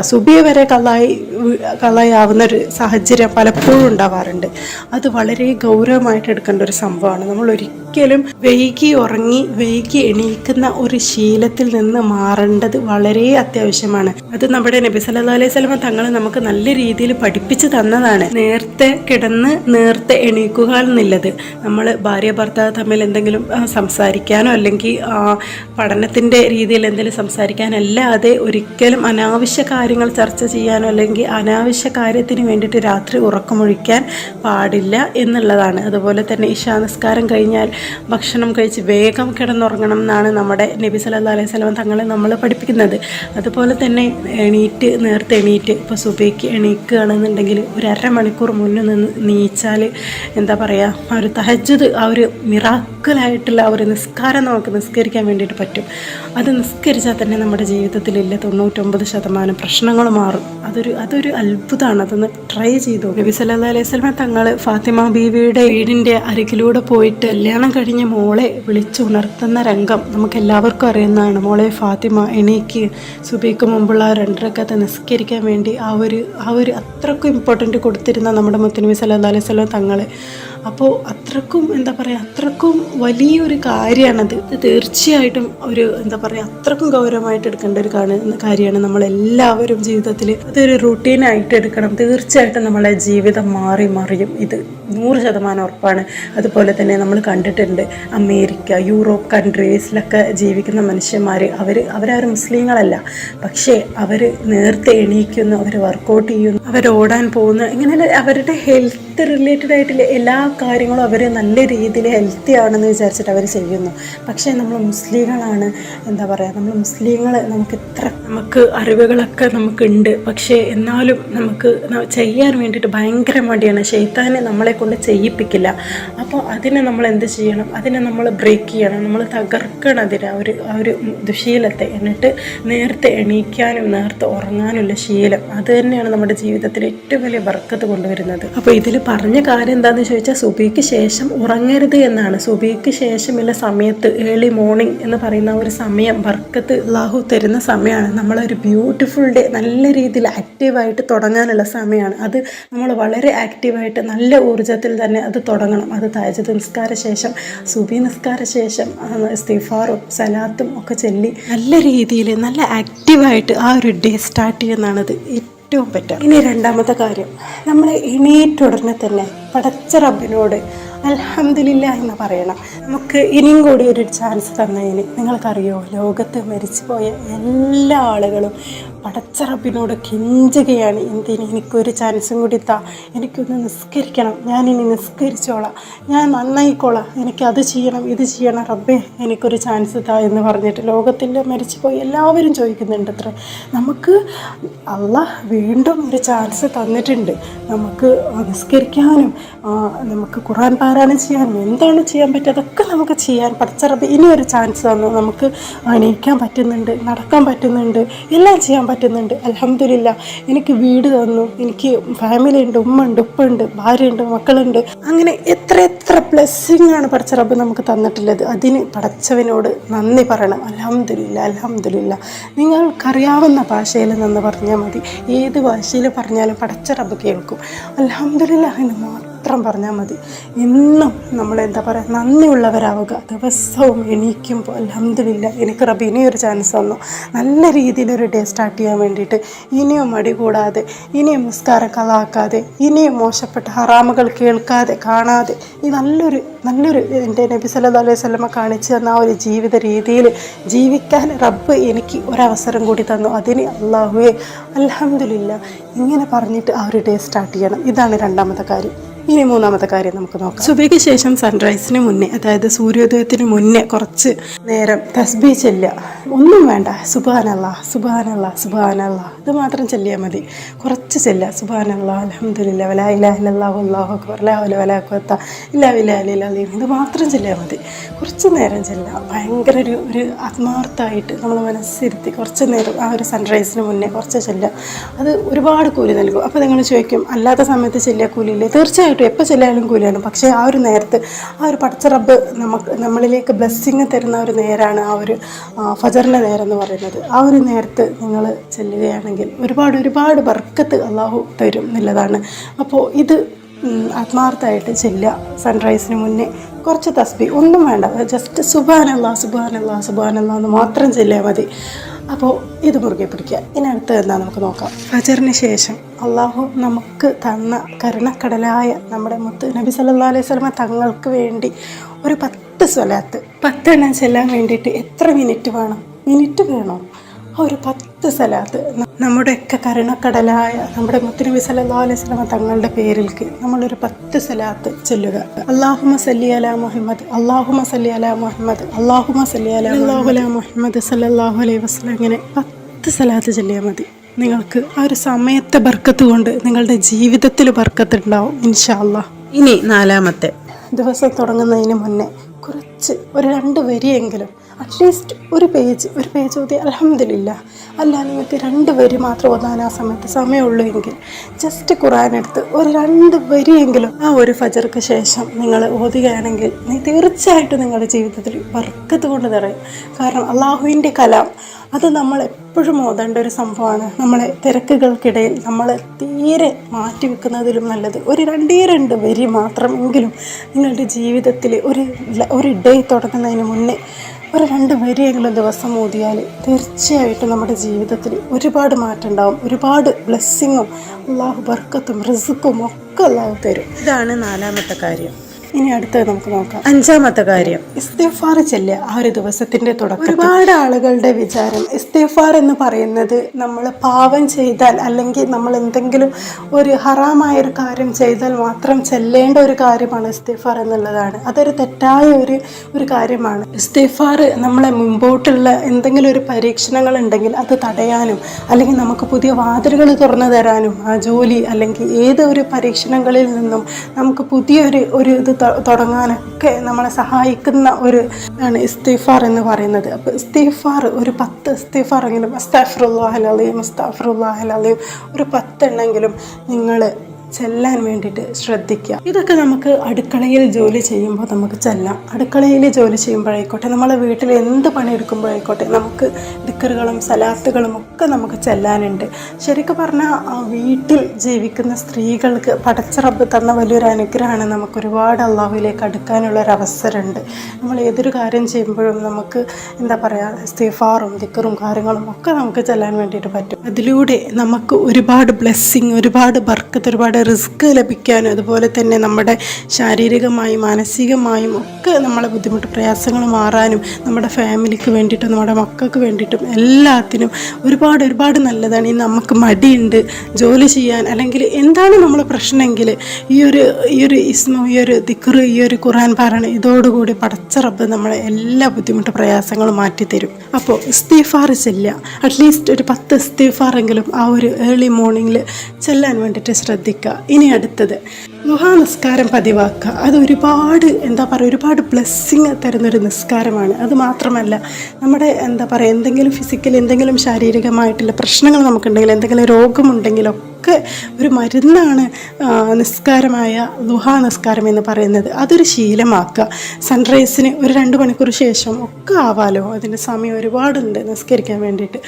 സുബഹി വരെ കളായി ആവുന്നൊരു സാഹചര്യം പലപ്പോഴും ഉണ്ടാവാറുണ്ട്. അത് വളരെ ഗൗരവമായിട്ട് എടുക്കേണ്ട ഒരു സംഭവമാണ്. നമ്മൾ ഒരിക്കലും വൈകി ഉറങ്ങി വൈകി എണീക്കുന്ന ഒരു ശീലത്തിൽ നിന്ന് മാറേണ്ടത് വളരെ അത്യാവശ്യമാണ്. അത് നമ്മുടെ നബി സല്ലല്ലാഹു അലൈഹി വസല്ലം തങ്ങൾ നമുക്ക് നല്ല രീതിയിൽ പഠിപ്പിച്ചു തന്നതാണ്. നേരത്തെ കിടന്ന് നേരത്തെ എണീക്കുക എന്നുള്ളത്. നമ്മൾ ഭാര്യ ഭർത്താവ് തമ്മിൽ എന്തെങ്കിലും സംസാരിക്കാനോ അല്ലെങ്കിൽ പഠനത്തിൻ്റെ രീതിയിൽ എന്തെങ്കിലും സംസാരിക്കാനല്ലാതെ ഒരിക്കലും അനാവശ്യ കാര്യങ്ങൾ ചർച്ച ചെയ്യാനോ അല്ലെങ്കിൽ അനാവശ്യ കാര്യത്തിന് വേണ്ടിയിട്ട് രാത്രി ഉറക്കമൊഴിക്കാൻ പാടില്ല എന്നുള്ളതാണ്. അതുപോലെ തന്നെ ഇശാ നിസ്കാരം കഴിഞ്ഞാൽ ഭക്ഷണം കഴിച്ച് വേഗം കിടന്നുറങ്ങണം എന്നാണ് നമ്മുടെ നബി സല്ലല്ലാഹു അലൈഹി വസല്ലം തങ്ങളെ നമ്മൾ പഠിപ്പിക്കുന്നത്. അതുപോലെ തന്നെ നേരത്തെ എണീറ്റ് ഇപ്പോൾ സുബഹിക്ക് എണീക്കുകയാണെന്നുണ്ടെങ്കിൽ ഒരു അരമണിക്കൂർ മുന്നേ നിന്ന് നീച്ചാൽ എന്താ പറയുക, ആ ഒരു തഹജ്ജുദ്, ആ ഒരു മിറാക്കിളായിട്ടുള്ള ആ ഒരു നിസ്കാരം നമുക്ക് നിസ്കരിക്കാൻ വേണ്ടിയിട്ട് പറ്റും. അത് നിസ്കരിച്ചാൽ തന്നെ നമ്മുടെ ജീവിതത്തിലില്ല 99% പ്രശ്നങ്ങൾ മാറും. അതൊരു അത്ഭുതമാണ്. അതൊന്ന് ട്രൈ ചെയ്തു. നബി സല്ലല്ലാഹു അലൈഹി വസല്ലം തങ്ങൾ ഫാത്തിമ ബീവിയുടെ വീടിൻ്റെ അരികിലൂടെ പോയിട്ട് കല്യാണം കഴിഞ്ഞ മോളെ വിളിച്ചുണർത്തുന്ന രംഗം നമുക്ക് എല്ലാവർക്കും അറിയുന്നതാണ്. മോളെ ഫാത്തിമ എണീക്ക്, സുബഹിക്ക് മുമ്പുള്ള 2 റക്അത്ത് നിസ്കരിക്കാൻ വേണ്ടി ആ ഒരു അത്രക്കും ഇമ്പോർട്ടൻ്റ് കൊടുത്തിരുന്ന നമ്മുടെ മുത്തുനബി സല്ലല്ലാഹു അലൈഹി വസല്ലം തങ്ങൾ. അപ്പോൾ അത്രക്കും അത്രക്കും വലിയൊരു കാര്യമാണത്. തീർച്ചയായിട്ടും ഒരു അത്രക്കും ഗൗരവമായിട്ട് എടുക്കേണ്ട ഒരു കാര്യമാണ്. നമ്മളെല്ലാവരും ജീവിതത്തിൽ അതൊരു റുട്ടീനായിട്ട് എടുക്കണം. തീർച്ചയായിട്ടും നമ്മളെ ജീവിതം മാറി മറിയും. ഇത് 100% ഉറപ്പാണ്. അതുപോലെ തന്നെ നമ്മൾ കണ്ടിട്ടുണ്ട് അമേരിക്ക, യൂറോപ്പ് കൺട്രീസിലൊക്കെ ജീവിക്കുന്ന മനുഷ്യന്മാർ അവരാരും മുസ്ലിങ്ങളല്ല, പക്ഷേ അവർ നേരത്തെ എണീക്കുന്നു, അവർ വർക്കൗട്ട് ചെയ്യുന്നു, അവർ ഓടാൻ പോകുന്നു. ഇങ്ങനെ അവരുടെ ഹെൽത്ത് റിലേറ്റഡ് ആയിട്ടുള്ള എല്ലാ കാര്യങ്ങളും അവർ നല്ല രീതിയിൽ ഹെൽത്തി ആണെന്ന് വിചാരിച്ചിട്ട് അവർ ചെയ്യുന്നു. പക്ഷേ നമ്മൾ മുസ്ലിങ്ങളാണ്, നമ്മൾ മുസ്ലിങ്ങൾ നമുക്ക് അറിവുകളൊക്കെ നമുക്കുണ്ട്, പക്ഷേ എന്നാലും നമുക്ക് ചെയ്യാൻ വേണ്ടിയിട്ട് ഭയങ്കര മടിയാണ്. ശൈത്താനെ നമ്മളെ കൊണ്ട് ചെയ്യിപ്പിക്കില്ല. അപ്പോൾ അതിനെ നമ്മൾ എന്ത് ചെയ്യണം? അതിനെ നമ്മൾ ബ്രേക്ക് ചെയ്യണം, നമ്മൾ തകർക്കണം അതിനെ, ആ ഒരു ദുശീലത്തെ. എന്നിട്ട് നേരത്തെ എണീക്കാനും നേരത്തെ ഉറങ്ങാനുള്ള ശീലം, അത് തന്നെയാണ് നമ്മുടെ ജീവിതത്തിൽ ഏറ്റവും വലിയ ബർക്കത്ത് കൊണ്ടുവരുന്നത്. അപ്പോൾ ഇതിൽ പറഞ്ഞ കാര്യം എന്താണെന്ന് ചോദിച്ചാൽ സുബഹിക്ക് ശേഷം ഉറങ്ങരുത് എന്നാണ്. സുബഹിക്ക് ശേഷമുള്ള സമയത്ത് ഏർലി മോർണിംഗ് എന്ന് പറയുന്ന ഒരു സമയം ബർക്കത്ത് അല്ലാഹു തരുന്ന സമയമാണ്. നമ്മളൊരു ബ്യൂട്ടിഫുൾ ഡേ നല്ല രീതിയിൽ ആക്റ്റീവായിട്ട് തുടങ്ങാനുള്ള സമയമാണ്. അത് നമ്മൾ വളരെ ആക്റ്റീവായിട്ട് നല്ല ഊർജ്ജത്തിൽ തന്നെ അത് തുടങ്ങണം. അത് തഹജ്ജുദ് നിസ്കാര ശേഷം, സുബഹി നിസ്കാര ശേഷം ഇസ്തിഗ്ഫാറും സലാത്തും ഒക്കെ ചൊല്ലി നല്ല രീതിയിൽ നല്ല ആക്റ്റീവായിട്ട് ആ ഒരു ഡേ സ്റ്റാർട്ട് ചെയ്യുന്നതാണത് ഏറ്റവും പറ്റുക. ഇനി രണ്ടാമത്തെ കാര്യം, നമ്മൾ എണീറ്റ ഉടനെ തന്നെ പടച്ച റബ്ബിനോട് അൽഹംദുലില്ലാ എന്ന് പറയണം. നമുക്ക് ഇനിയും കൂടി ഒരു ചാൻസ് തന്നതിന് നിങ്ങൾക്കറിയോ, ലോകത്ത് മരിച്ചുപോയ എല്ലാ ആളുകളും പടച്ച റബ്ബിനോട് കെഞ്ചുകയാണ്, എന്തിന് എനിക്കൊരു ചാൻസും കൂടി താ, എനിക്കൊന്ന് നിസ്കരിക്കണം, ഞാനിനി നിസ്കരിച്ചോളാം, ഞാൻ നന്നായിക്കോളാം, എനിക്കത് ചെയ്യണം ഇത് ചെയ്യണം റബ്ബേ എനിക്കൊരു ചാൻസ് താ എന്ന് പറഞ്ഞിട്ട് ലോകത്തിൽ മരിച്ചുപോയി എല്ലാവരും ചോദിക്കുന്നുണ്ട് അത്ര. നമുക്ക് അള്ളാഹ് വീണ്ടും ഒരു ചാൻസ് തന്നിട്ടുണ്ട്. നമുക്ക് നിസ്കരിക്കാനും നമുക്ക് ഖുർആൻ പാരായണം ചെയ്യാനും എന്താണ് ചെയ്യാൻ പറ്റുക അതൊക്കെ നമുക്ക് ചെയ്യാൻ പടച്ച റബ്ബ് ഇനി ഒരു ചാൻസ് തന്നു. നമുക്ക് എണീക്കാൻ പറ്റുന്നുണ്ട്, നടക്കാൻ പറ്റുന്നുണ്ട്, എല്ലാം ചെയ്യാൻ പറ്റുന്നുണ്ട്. അൽഹംദുലില്ലാ. എനിക്ക് വീട് തന്നു, എനിക്ക് ഫാമിലി ഉണ്ട്, ഉമ്മ ഉണ്ട്, ഉപ്പ ഉണ്ട്, ഭാര്യ ഉണ്ട്, മക്കളുണ്ട്. അങ്ങനെ എത്ര എത്ര ബ്ലെസ്സിങ് ആണ് പടച്ച റബ്ബ് നമുക്ക് തന്നിട്ടുള്ളത്. അതിന് പടച്ചവനോട് നന്ദി പറയണം. അൽഹംദുലില്ലാ അൽഹംദുലില്ലാ. നിങ്ങൾക്കറിയാവുന്ന ഭാഷയിൽ നിന്ന് പറഞ്ഞാൽ മതി, ഏത് ഭാഷയിൽ പറഞ്ഞാലും പടച്ച റബ്ബ് കേൾക്കും. അൽഹംദുലില്ലാ എന്ന് മാത്രം പറഞ്ഞാൽ മതി. എന്നും നമ്മൾ എന്താ പറയുക, നന്ദിയുള്ളവരാവുക. ദിവസവും എണീക്കുമ്പോൾ അൽഹംദുലില്ലാ എനിക്ക് റബ്ബ് ഇനിയൊരു ചാൻസ് തന്നു, നല്ല രീതിയിലൊരു ഡേ സ്റ്റാർട്ട് ചെയ്യാൻ വേണ്ടിയിട്ട്. ഇനിയും മടി കൂടാതെ, ഇനിയും നിസ്കാരം കളാക്കാതെ, ഇനിയും മോശപ്പെട്ട ഹറാമുകൾ കേൾക്കാതെ കാണാതെ, ഈ നല്ലൊരു എൻ്റെ നബി സല്ലല്ലാഹു അലൈഹി വസല്ലമ കാണിച്ചു തന്ന ആ ഒരു ജീവിത രീതിയിൽ ജീവിക്കാൻ റബ്ബ് എനിക്ക് ഒരവസരം കൂടി തന്നു. അതിന് അല്ലാഹുവേ അൽഹംദുലില്ലാ ഇങ്ങനെ പറഞ്ഞിട്ട് ആ ഒരു ഡേ സ്റ്റാർട്ട് ചെയ്യണം. ഇതാണ് രണ്ടാമത്തെ കാര്യം. ഇനി മൂന്നാമത്തെ കാര്യം നമുക്ക് നോക്കാം. സുബഹിക്ക് ശേഷം സൺറൈസിന് മുന്നേ, അതായത് സൂര്യോദയത്തിന് മുന്നേ കുറച്ച് നേരം തസ്ബീഹ് ചെല്ലുക. ഒന്നും വേണ്ട, സുബ്ഹാനല്ലാഹ് സുബ്ഹാനല്ലാഹ് സുബ്ഹാനല്ലാഹ് ഇത് മാത്രം ചെല്ലിയാൽ മതി. കുറച്ച് ചെല്ലുക. സുബ്ഹാനല്ലാഹ് അൽഹംദുലില്ലാ വലാ ഇലാഹ ഇല്ലല്ലാഹു അല്ലാഹു അക്ബർ ലാ ഹൗല വലാ ഖുവത ഇല്ലാ ബില്ലാഹിൽ അലീം ഇത് മാത്രം ചെല്ലിയാൽ മതി. കുറച്ച് നേരം ചെല്ലുക. ഭയങ്കര ഒരു ആത്മാർത്ഥമായിട്ട് നമ്മൾ മനസ്സിരുത്തി കുറച്ച് നേരം ആ ഒരു സൺറൈസിന് മുന്നേ കുറച്ച് ചെല്ലുക. അത് ഒരുപാട് കൂലി നൽകും. അപ്പോൾ നിങ്ങൾ ചോദിക്കും, അല്ലാത്ത സമയത്ത് ചെല്ലിയ കൂലിയില്ലേ? തീർച്ചയായിട്ടും എപ്പോൾ ചെല്ലാനും കൂലിയാണ്. പക്ഷേ ആ ഒരു നേരത്ത് ആ ഒരു പടച്ച റബ്ബ് നമ്മളിലേക്ക് ബ്ലെസ്സിങ് തരുന്ന ഒരു നേരമാണ് ആ ഒരു ഫജറിൻ്റെ നേരം എന്ന് പറയുന്നത്. ആ ഒരു നേരത്ത് നിങ്ങൾ ചെല്ലുകയാണെങ്കിൽ ഒരുപാട് ബർക്കത്ത് അള്ളാഹു തരും എന്നുള്ളതാണ്. അപ്പോൾ ഇത് ആത്മാർത്ഥമായിട്ട് ചെല്ലുക. സൺറൈസിന് മുന്നേ കുറച്ച് തസ്ബീഹ്, ഒന്നും വേണ്ട, ജസ്റ്റ് സുബ്ഹാനല്ലാഹ് സുബ്ഹാനല്ലാഹ് സുബ്ഹാനല്ലാഹ് എന്ന് മാത്രം ചെല്ലിയാൽ മതി. അപ്പോൾ ഇത് മുറുകെ പിടിക്കുക. ഇനി അടുത്ത് എന്താ നമുക്ക് നോക്കാം. ഫജറിന് ശേഷം അള്ളാഹു നമുക്ക് തന്ന കരുണക്കടലായ നമ്മുടെ മുത്ത് നബി സല്ലല്ലാഹു അലൈഹി വസല്ലമ തങ്ങൾക്ക് വേണ്ടി ഒരു 10 സ്വലാത്ത് 10 എണ്ണം ചെല്ലാൻ വേണ്ടിയിട്ട് എത്ര മിനിറ്റ് വേണം? മിനിറ്റ് വേണോ? ആ ഒരു 10 സ്വലാത്ത് നമ്മുടെയൊക്കെ കരുണക്കടലായ നമ്മുടെ മുത്തുനബി സല്ലല്ലാഹു അലൈഹി വസല്ലമ തങ്ങളുടെ പേരിൽക്ക് നമ്മളൊരു 10 സ്വലാത്ത് ചൊല്ലുക. അല്ലാഹുമ്മ സല്ലി അലാ മുഹമ്മദ് അല്ലാഹുമ്മ സല്ലി അലാ മുഹമ്മദ് അല്ലാഹുമ്മ സല്ലി അലാ മുഹമ്മദ് സല്ലല്ലാഹു അലൈഹി വസല്ലം. ഇങ്ങനെ 10 സ്വലാത്ത് ചൊല്ലിയാൽ മതി. നിങ്ങൾക്ക് ആ ഒരു സമയത്തെ ബർക്കത്ത് കൊണ്ട് നിങ്ങളുടെ ജീവിതത്തിൽ ബർക്കത്തുണ്ടാവും ഇൻഷാ അല്ലാഹ്. ഇനി നാലാമത്തെ ദിവസം തുടങ്ങുന്നതിന് മുന്നേ കുറച്ച് ഒരു 2 വരിയെങ്കിലും, അറ്റ്ലീസ്റ്റ് ഒരു പേജ് ഓതി അൽഹംദുലില്ലാ. അല്ല നിങ്ങൾക്ക് 2 വരി മാത്രം ഓതാൻ ആ സമയത്ത് സമയമുള്ളൂ എങ്കിൽ ജസ്റ്റ് ഖുർആൻ എടുത്ത് ഒരു 2 വരിയെങ്കിലും ആ ഒരു ഫജർക്ക് ശേഷം നിങ്ങൾ ഓതുകയാണെങ്കിൽ തീർച്ചയായിട്ടും നിങ്ങളുടെ ജീവിതത്തിൽ ബർക്കത്ത് കൊണ്ട് നിറയും. കാരണം അള്ളാഹുവിൻ്റെ കലാം അത് നമ്മൾ എപ്പോഴും ഓതേണ്ട ഒരു സംഭവമാണ്. നമ്മളെ തിരക്കുകൾക്കിടയിൽ നമ്മൾ തീരെ മാറ്റി വെക്കുന്നതിലും നല്ലത് ഒരു 2 വരി മാത്രമെങ്കിലും നിങ്ങളുടെ ജീവിതത്തിൽ ഒരു ഡേ തുടങ്ങുന്നതിന് മുന്നേ ഒരു 2 വരിയെങ്കിലും ദിവസം ഓതിയാൽ തീർച്ചയായിട്ടും നമ്മുടെ ജീവിതത്തിൽ ഒരുപാട് മാറ്റം ഉണ്ടാവും. ഒരുപാട് ബ്ലെസ്സിങ്ങും അള്ളാഹു ബർക്കത്തും റിസ്ക്കും ഒക്കെ അള്ളാഹു തരും. ഇതാണ് നാലാമത്തെ കാര്യം. ഇനി അടുത്തത് നമുക്ക് നോക്കാം. 5ാമത്തെ കാര്യം ഇസ്തിഗ്ഫാർ ചെല്ലുക. ആ ഒരു ദിവസത്തിൻ്റെ തുടക്കം. ഒരുപാട് ആളുകളുടെ വിചാരം ഇസ്തിഗ്ഫാർ എന്ന് പറയുന്നത് നമ്മൾ പാവം ചെയ്താൽ അല്ലെങ്കിൽ നമ്മൾ എന്തെങ്കിലും ഒരു ഹറാമായൊരു കാര്യം ചെയ്താൽ മാത്രം ചെല്ലേണ്ട ഒരു കാര്യമാണ് ഇസ്തിഗ്ഫാർ എന്നുള്ളതാണ്. അതൊരു തെറ്റായ ഒരു കാര്യമാണ്. ഇസ്തിഗ്ഫാർ നമ്മളെ മുമ്പോട്ടുള്ള എന്തെങ്കിലും ഒരു പരീക്ഷണങ്ങൾ ഉണ്ടെങ്കിൽ അത് തടയാനും അല്ലെങ്കിൽ നമുക്ക് പുതിയ വാതിലുകൾ തുറന്നു തരാനും ആ ജോലി അല്ലെങ്കിൽ ഏതൊരു പരീക്ഷണങ്ങളിൽ നിന്നും നമുക്ക് പുതിയൊരു ഇത് തുടങ്ങാനൊക്കെ നമ്മളെ സഹായിക്കുന്ന ഒരു ആണ് ഇസ്തിഗ്ഫാർ എന്ന് പറയുന്നത്. അപ്പോൾ ഇസ്തിഗ്ഫാർ ഒരു 10 ഇസ്തിഗ്ഫാറെങ്കിലും അസ്തഗ്ഫിറുല്ലാഹൽ അലീം അസ്തഗ്ഫിറുല്ലാഹൽ അലീം ഒരു 10 എണ്ണെങ്കിലും നിങ്ങൾ ചെല്ലാൻ വേണ്ടിയിട്ട് ശ്രദ്ധിക്കുക. ഇതൊക്കെ നമുക്ക് അടുക്കളയിൽ ജോലി ചെയ്യുമ്പോൾ നമുക്ക് ചെല്ലാം. അടുക്കളയിൽ ജോലി ചെയ്യുമ്പോഴായിക്കോട്ടെ, നമ്മളെ വീട്ടിൽ എന്ത് പണിയെടുക്കുമ്പോഴായിക്കോട്ടെ, നമുക്ക് ദിക്റുകളും സലാത്തുകളും ഒക്കെ നമുക്ക് ചെല്ലാനുണ്ട്. ശരിക്കും പറഞ്ഞാൽ വീട്ടിൽ ജീവിക്കുന്ന സ്ത്രീകൾക്ക് പടച്ച റബ്ബ് തന്ന വലിയൊരു അനുഗ്രഹമാണ്. നമുക്ക് ഒരുപാട് അള്ളാഹുവിലേക്ക് അടുക്കാനുള്ളൊരവസരമുണ്ട്. നമ്മൾ ഏതൊരു കാര്യം ചെയ്യുമ്പോഴും നമുക്ക് എന്താ പറയുക, ഇസ്തിഗ്ഫാറും ദിക്റും കാര്യങ്ങളും ഒക്കെ നമുക്ക് ചെല്ലാൻ വേണ്ടിയിട്ട് പറ്റും. അതിലൂടെ നമുക്ക് ഒരുപാട് ബ്ലെസ്സിങ്, ഒരുപാട് ബർക്കത്ത്, ഒരുപാട് റിസ്ക് ലഭിക്കാനും അതുപോലെ തന്നെ നമ്മുടെ ശാരീരികമായും മാനസികമായും ഒക്കെ നമ്മളെ ബുദ്ധിമുട്ട് പ്രയാസങ്ങൾ മാറാനും നമ്മുടെ ഫാമിലിക്ക് വേണ്ടിയിട്ടും നമ്മുടെ മക്കൾക്ക് വേണ്ടിയിട്ടും എല്ലാത്തിനും ഒരുപാട് നല്ലതാണ്. ഈ നമുക്ക് മടിയുണ്ട് ജോലി ചെയ്യാൻ, അല്ലെങ്കിൽ എന്താണ് നമ്മളെ പ്രശ്നമെങ്കിൽ ഈ ഒരു ഇസ്മ, ഈ ഒരു ദിക്ർ, ഈ ഒരു ഖുർആൻ പാരായണം, ഇതോടുകൂടി പടച്ച റബ്ബ് നമ്മളെ എല്ലാ ബുദ്ധിമുട്ട് പ്രയാസങ്ങളും മാറ്റിത്തരും. അപ്പോൾ ഇസ്തിഗ്ഫാർ ചെല്ലുക, അറ്റ്ലീസ്റ്റ് ഒരു 10 ഇസ്തിഗ്ഫാറെങ്കിലും ആ ഒരു ഏർലി മോർണിംഗിൽ ചെല്ലാൻ വേണ്ടിയിട്ട് ശ്രദ്ധിക്കുക. ഇനി അടുത്തത് ദുഹാ നിസ്കാരം പതിവാക്കുക. അത് ഒരുപാട് ബ്ലെസ്സിങ് തരുന്നൊരു നിസ്കാരമാണ്. അത് മാത്രമല്ല, നമ്മുടെ എന്തെങ്കിലും ഫിസിക്കലി എന്തെങ്കിലും ശാരീരികമായിട്ടുള്ള പ്രശ്നങ്ങൾ നമുക്കുണ്ടെങ്കിൽ, എന്തെങ്കിലും രോഗമുണ്ടെങ്കിലൊക്കെ ഒരു മരുന്നാണ് നിസ്കാരമായ ദുഹാ നിസ്കാരം എന്ന് പറയുന്നത്. അതൊരു ശീലമാക്കുക. സൺറൈസിന് ഒരു 2 മണിക്കൂർ ശേഷം ഒക്കെ ആവാലോ, അതിൻ്റെ സമയം ഒരുപാടുണ്ട് നിസ്കരിക്കാൻ വേണ്ടിയിട്ട്.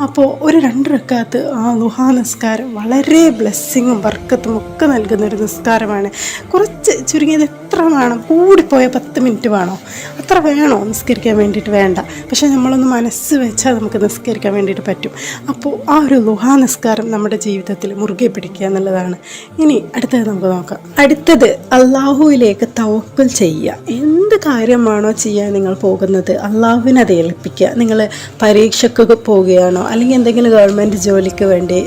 അപ്പോൾ ഒരു 2 റക്അത്ത് ആ ദുഹാ നിസ്കാരം വളരെ ബ്ലെസ്സിങ്ങും ബർക്കത്തും ഒക്കെ നൽകുന്നൊരു നിസ്കാരമാണ്. കുറച്ച് ചുരുങ്ങിയത് എത്ര വേണം? കൂടിപ്പോയ 10 മിനിറ്റ് വേണോ? അത്ര വേണോ നിസ്കരിക്കാൻ വേണ്ടിയിട്ട്? വേണ്ട. പക്ഷേ നമ്മളൊന്ന് മനസ്സ് വെച്ചാൽ നമുക്ക് നിസ്കരിക്കാൻ വേണ്ടിയിട്ട് പറ്റും. അപ്പോൾ ആ ഒരു ദുഹാ നിസ്കാരം നമ്മുടെ ജീവിതത്തിൽ മുറുകെ പിടിക്കുക എന്നുള്ളതാണ്. ഇനി അടുത്തത് നമുക്ക് നോക്കാം. അടുത്തത് അള്ളാഹുവിലേക്ക് തവക്കുൽ ചെയ്യുക. എന്ത് കാര്യമാണോ ചെയ്യാൻ നിങ്ങൾ പോകുന്നത്, അള്ളാഹുവിനെ അത് ഏൽപ്പിക്കുക. നിങ്ങൾ പരീക്ഷയ്ക്ക് പോവുകയാണോ, അല്ലെങ്കിൽ എന്തെങ്കിലും ഗവൺമെൻറ് ജോലിക്ക് വേണ്ടി